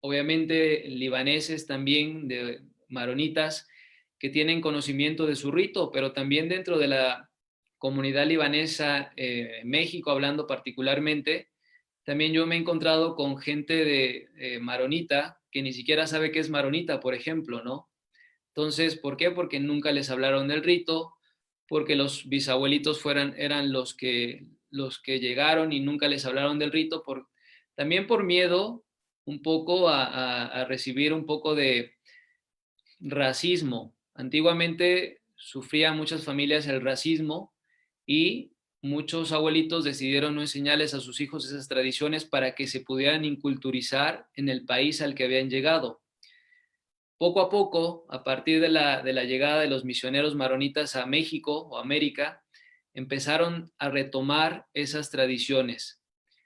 obviamente libaneses también, de maronitas, que tienen conocimiento de su rito, pero también dentro de la comunidad libanesa, México hablando particularmente, también yo me he encontrado con gente de maronita que ni siquiera sabe qué es maronita, por ejemplo, ¿no? Entonces, ¿por qué? Porque nunca les hablaron del rito, porque los bisabuelitos eran los que llegaron y nunca les hablaron del rito, también por miedo un poco a recibir un poco de racismo. Antiguamente sufrían muchas familias el racismo y muchos abuelitos decidieron no enseñarles a sus hijos esas tradiciones para que se pudieran inculturizar en el país al que habían llegado. Poco a poco, a partir de la llegada de los misioneros maronitas a México o América, empezaron a retomar esas tradiciones.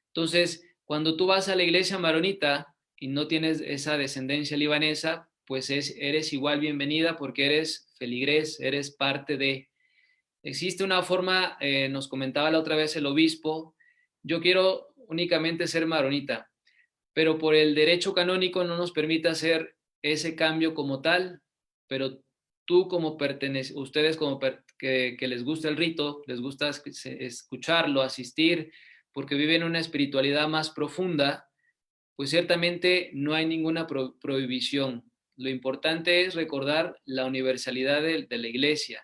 Entonces, cuando tú vas a la iglesia maronita y no tienes esa descendencia libanesa, pues eres igual bienvenida porque eres feligrés, eres parte de... Existe una forma, nos comentaba la otra vez el obispo, yo quiero únicamente ser maronita, pero por el derecho canónico no nos permite hacer ese cambio como tal, pero tú como ustedes como que les gusta el rito, les gusta escucharlo, asistir, porque viven una espiritualidad más profunda, pues ciertamente no hay ninguna prohibición. Lo importante es recordar la universalidad de la iglesia.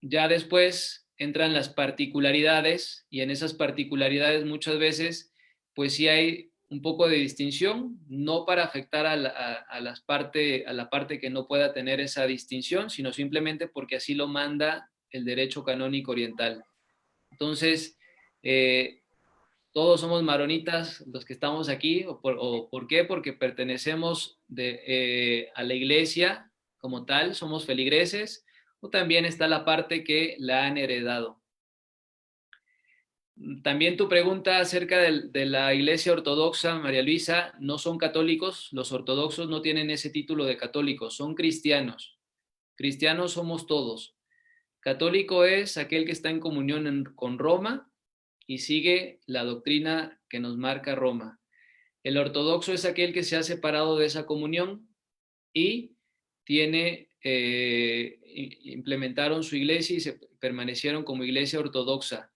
Ya después entran las particularidades y en esas particularidades muchas veces pues sí hay un poco de distinción, no para afectar a la parte que no pueda tener esa distinción, sino simplemente porque así lo manda el derecho canónico oriental. Entonces, todos somos maronitas los que estamos aquí, ¿por qué? Porque pertenecemos a la iglesia como tal, somos feligreses, o también está la parte que la han heredado. También tu pregunta acerca de la iglesia ortodoxa, María Luisa, no son católicos, los ortodoxos no tienen ese título de católicos, son cristianos. Cristianos somos todos. Católico es aquel que está en comunión con Roma y sigue la doctrina que nos marca Roma. El ortodoxo es aquel que se ha separado de esa comunión y implementaron su iglesia y se permanecieron como iglesia ortodoxa.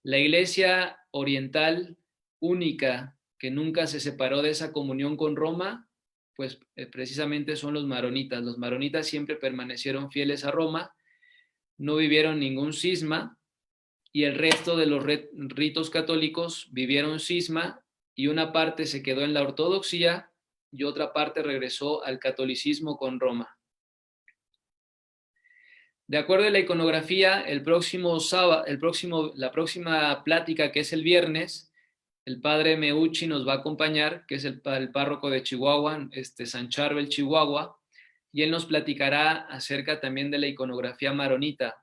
La iglesia oriental única que nunca se separó de esa comunión con Roma, pues precisamente son los maronitas. Los maronitas siempre permanecieron fieles a Roma, no vivieron ningún cisma y el resto de los ritos católicos vivieron cisma y una parte se quedó en la ortodoxia y otra parte regresó al catolicismo con Roma. De acuerdo a la iconografía, la próxima plática, que es el viernes, el padre Meucci nos va a acompañar, que es el párroco de Chihuahua, San Charbel, Chihuahua, y él nos platicará acerca también de la iconografía maronita.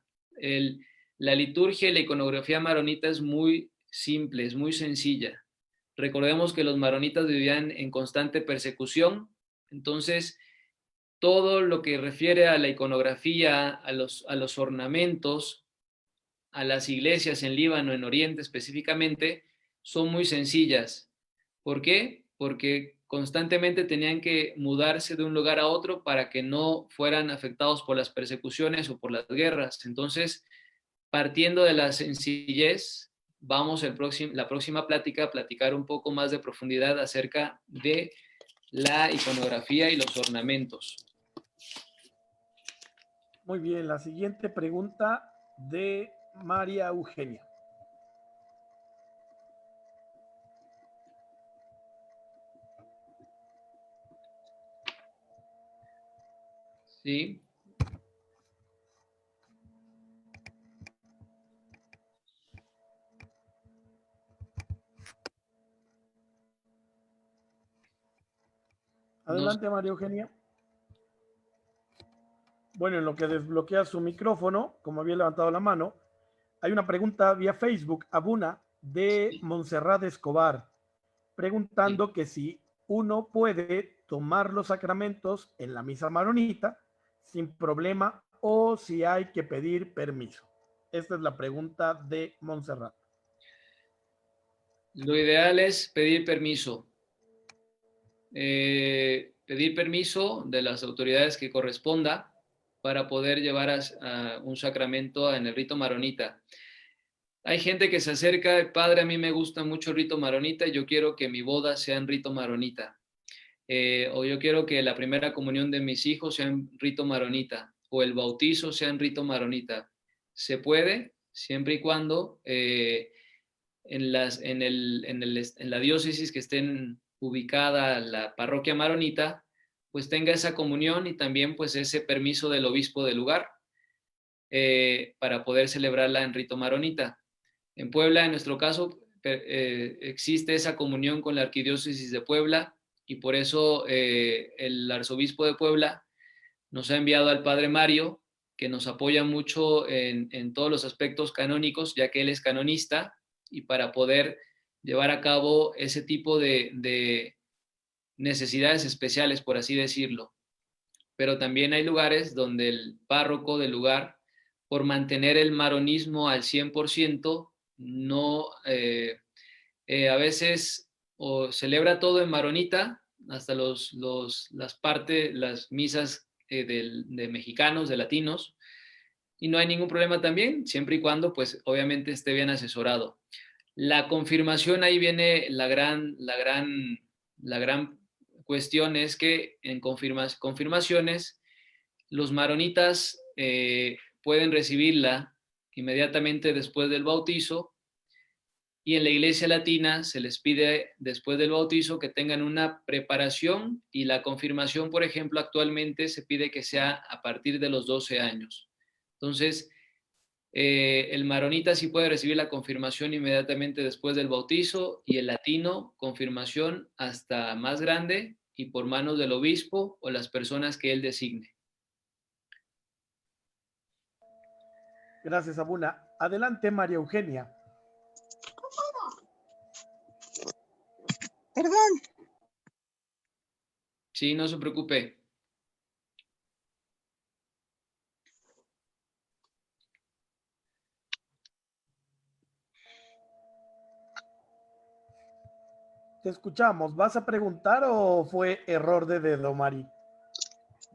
La liturgia y la iconografía maronita es muy simple, es muy sencilla. Recordemos que los maronitas vivían en constante persecución, entonces todo lo que refiere a la iconografía, a los ornamentos, a las iglesias en Líbano, en Oriente específicamente, son muy sencillas. ¿Por qué? Porque constantemente tenían que mudarse de un lugar a otro para que no fueran afectados por las persecuciones o por las guerras. Entonces, partiendo de la sencillez, vamos la próxima plática a platicar un poco más de profundidad acerca de la iconografía y los ornamentos. Muy bien, la siguiente pregunta de María Eugenia. Sí. Adelante, María Eugenia. Bueno, en lo que desbloquea su micrófono, como había levantado la mano, hay una pregunta vía Facebook, Abuna, de Montserrat Escobar. preguntando que si uno puede tomar los sacramentos en la misa maronita sin problema o si hay que pedir permiso. Esta es la pregunta de Montserrat. Lo ideal es pedir permiso. Pedir permiso de las autoridades que corresponda para poder llevar a un sacramento en el rito maronita. Hay gente que se acerca, padre, a mí me gusta mucho el rito maronita y yo quiero que mi boda sea en rito maronita. O yo quiero que la primera comunión de mis hijos sea en rito maronita, o el bautizo sea en rito maronita. Se puede, siempre y cuando en la diócesis que estén ubicada la parroquia maronita, pues tenga esa comunión y también pues ese permiso del obispo del lugar para poder celebrarla en rito maronita. En Puebla, en nuestro caso, existe esa comunión con la arquidiócesis de Puebla y por eso el arzobispo de Puebla nos ha enviado al padre Mario, que nos apoya mucho en todos los aspectos canónicos, ya que él es canonista, y para poder llevar a cabo ese tipo de necesidades especiales, por así decirlo. Pero también hay lugares donde el párroco del lugar, por mantener el maronismo al 100%, no, a veces o celebra todo en maronita, hasta las misas de mexicanos, de latinos, y no hay ningún problema también, siempre y cuando, pues, obviamente esté bien asesorado. La confirmación, ahí viene la gran cuestión, es que en confirmaciones, los maronitas pueden recibirla inmediatamente después del bautizo, y en la iglesia latina se les pide después del bautizo que tengan una preparación, y la confirmación, por ejemplo, actualmente se pide que sea a partir de los 12 años. Entonces, el maronita sí puede recibir la confirmación inmediatamente después del bautizo, y el latino confirmación hasta más grande y por manos del obispo o las personas que él designe. Gracias, Abuna. Adelante, María Eugenia. Perdón. Sí, no se preocupe. Te escuchamos. ¿Vas a preguntar o fue error de dedo, Mari?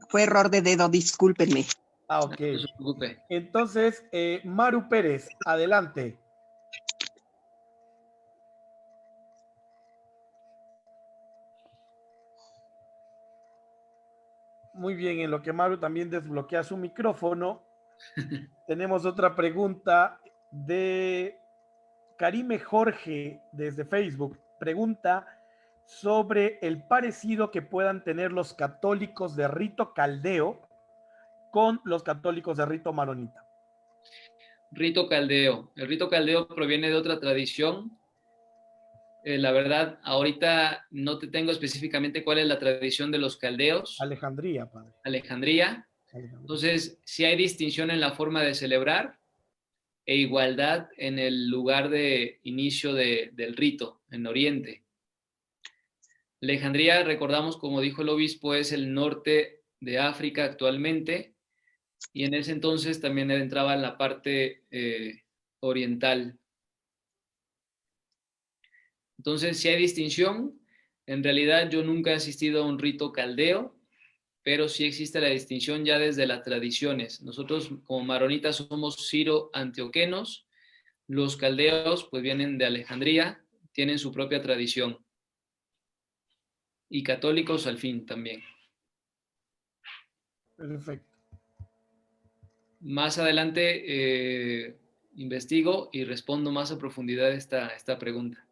Fue error de dedo, discúlpenme. Ah, ok. No se preocupe. Entonces, Maru Pérez, adelante. Muy bien, en lo que Maru también desbloquea su micrófono, tenemos otra pregunta de Karime Jorge desde Facebook. Pregunta sobre el parecido que puedan tener los católicos de rito caldeo con los católicos de rito maronita. Rito caldeo. El rito caldeo proviene de otra tradición. La verdad, ahorita no te tengo específicamente cuál es la tradición de los caldeos. Alejandría, padre. Alejandría. Entonces, sí hay distinción en la forma de celebrar e igualdad en el lugar de inicio del rito, en Oriente. Alejandría, recordamos, como dijo el obispo, es el norte de África actualmente, y en ese entonces también entraba en la parte oriental. Entonces, si hay distinción, en realidad yo nunca he asistido a un rito caldeo, pero sí existe la distinción ya desde las tradiciones. Nosotros como maronitas somos siro-antioquenos, los caldeos pues vienen de Alejandría, tienen su propia tradición. Y católicos al fin también. Perfecto. Más adelante investigo y respondo más a profundidad esta pregunta.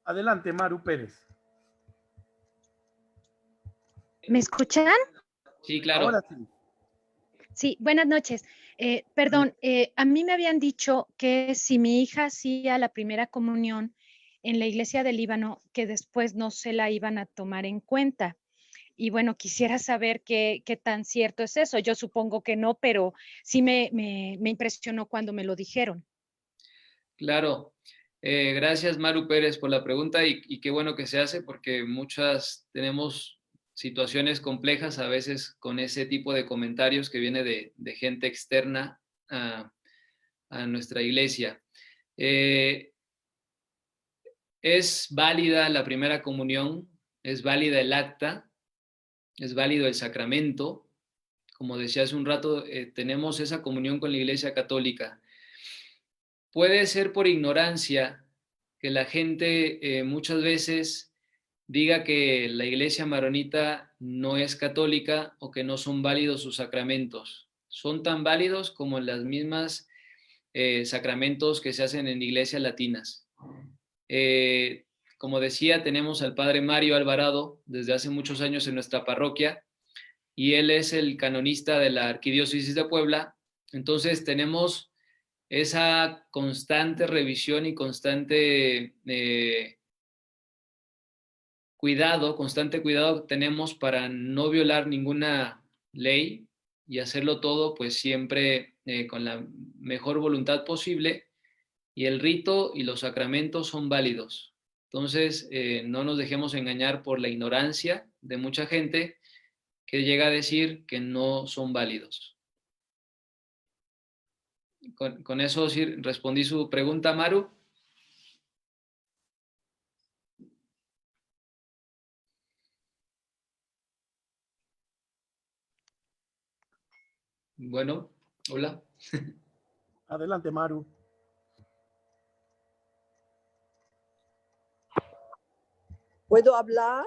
Adelante, Maru Pérez. ¿Me escuchan? Sí, claro. Ahora sí. Sí, buenas noches. Perdón, a mí me habían dicho que si mi hija hacía la primera comunión en la iglesia del Líbano, que después no se la iban a tomar en cuenta. Y bueno, quisiera saber qué tan cierto es eso. Yo supongo que no, pero sí me impresionó cuando me lo dijeron. Claro. Gracias, Maru Pérez, por la pregunta y qué bueno que se hace porque muchas tenemos situaciones complejas a veces con ese tipo de comentarios que viene de gente externa a nuestra iglesia. Es válida la primera comunión, es válida el acta, es válido el sacramento. Como decía hace un rato, tenemos esa comunión con la Iglesia Católica. Puede ser por ignorancia que la gente muchas veces diga que la Iglesia Maronita no es católica o que no son válidos sus sacramentos. Son tan válidos como las mismas sacramentos que se hacen en iglesias latinas. Como decía, tenemos al padre Mario Alvarado desde hace muchos años en nuestra parroquia y él es el canonista de la Arquidiócesis de Puebla. Entonces tenemos esa constante revisión y constante constante cuidado tenemos para no violar ninguna ley y hacerlo todo pues siempre con la mejor voluntad posible, y el rito y los sacramentos son válidos. Entonces no nos dejemos engañar por la ignorancia de mucha gente que llega a decir que no son válidos. Con eso sí respondí su pregunta, Maru. Bueno, hola. Adelante, Maru. ¿Puedo hablar?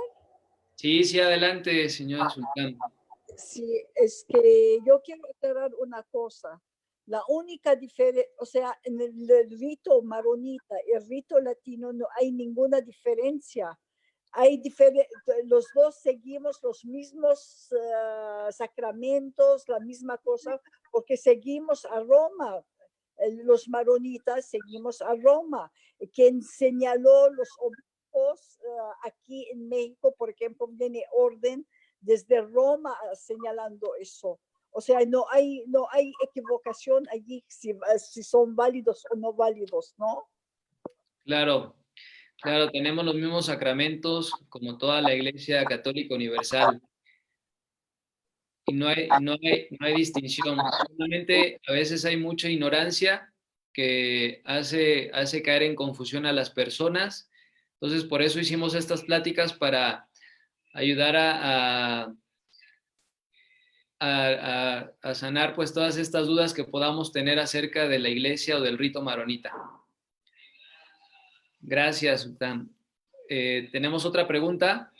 Sí, sí, adelante, señora Sultán. Sí, es que yo quiero aclarar una cosa. La única diferencia, o sea, en el rito maronita y el rito latino no hay ninguna diferencia. Los dos seguimos los mismos sacramentos, la misma cosa, porque seguimos a Roma. Los maronitas seguimos a Roma. Quien señaló los obispos aquí en México, por ejemplo, viene orden desde Roma señalando eso. O sea, no hay equivocación allí si son válidos o no válidos, ¿no? Claro, claro, tenemos los mismos sacramentos como toda la Iglesia Católica Universal. Y no hay distinción. Solamente a veces hay mucha ignorancia que hace caer en confusión a las personas. Entonces, por eso hicimos estas pláticas para ayudar a sanar pues todas estas dudas que podamos tener acerca de la iglesia o del rito maronita. Gracias, Sultán. ¿Tenemos otra pregunta?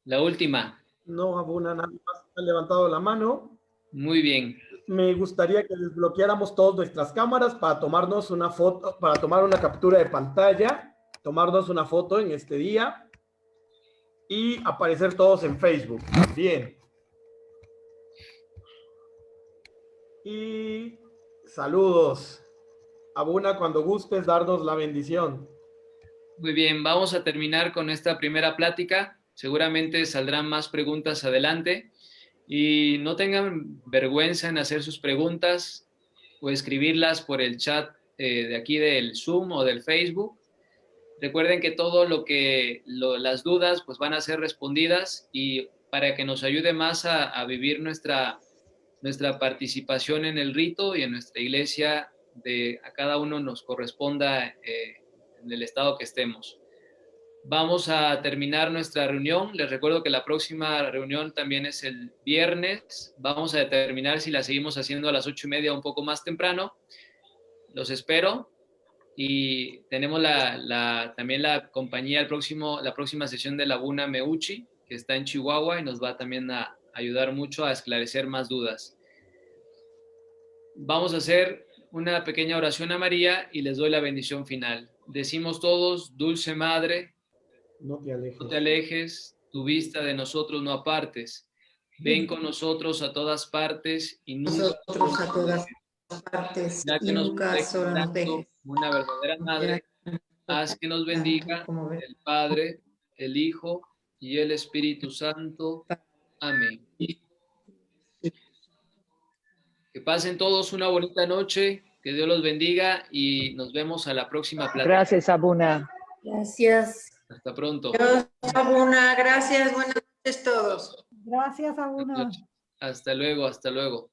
La última. No, Abuna, nadie más ha levantado la mano. Muy bien. Me gustaría que desbloqueáramos todas nuestras cámaras para tomarnos una foto, para tomar una captura de pantalla, tomarnos una foto en este día y aparecer todos en Facebook. Bien. Y saludos. Abuna, cuando gustes darnos la bendición. Muy bien, vamos a terminar con esta primera plática. Seguramente saldrán más preguntas adelante y no tengan vergüenza en hacer sus preguntas o escribirlas por el chat de aquí del Zoom o del Facebook. Recuerden que todo las dudas pues van a ser respondidas, y para que nos ayude más a vivir nuestra participación en el rito y en nuestra iglesia, a cada uno nos corresponda en el estado que estemos. Vamos a terminar nuestra reunión. Les recuerdo que la próxima reunión también es el viernes. Vamos a determinar si la seguimos haciendo a las 8:30 un poco más temprano. Los espero. Y tenemos también la compañía, la próxima sesión de Laguna Meucci, que está en Chihuahua y nos va también a ayudar mucho a esclarecer más dudas. Vamos a hacer una pequeña oración a María y les doy la bendición final. Decimos todos: Dulce Madre, no te alejes, tu vista de nosotros no apartes. Ven con nosotros a todas partes y nunca ya que nos tanto una verdadera madre, haz que nos bendiga el Padre, el Hijo y el Espíritu Santo. Amén. Que pasen todos una bonita noche Que Dios los bendiga y nos vemos a la próxima plática. Gracias, Abuna. Gracias. Hasta pronto. Dios, Abuna, gracias, buenas noches todos. Gracias, Abuna. Hasta luego, hasta luego.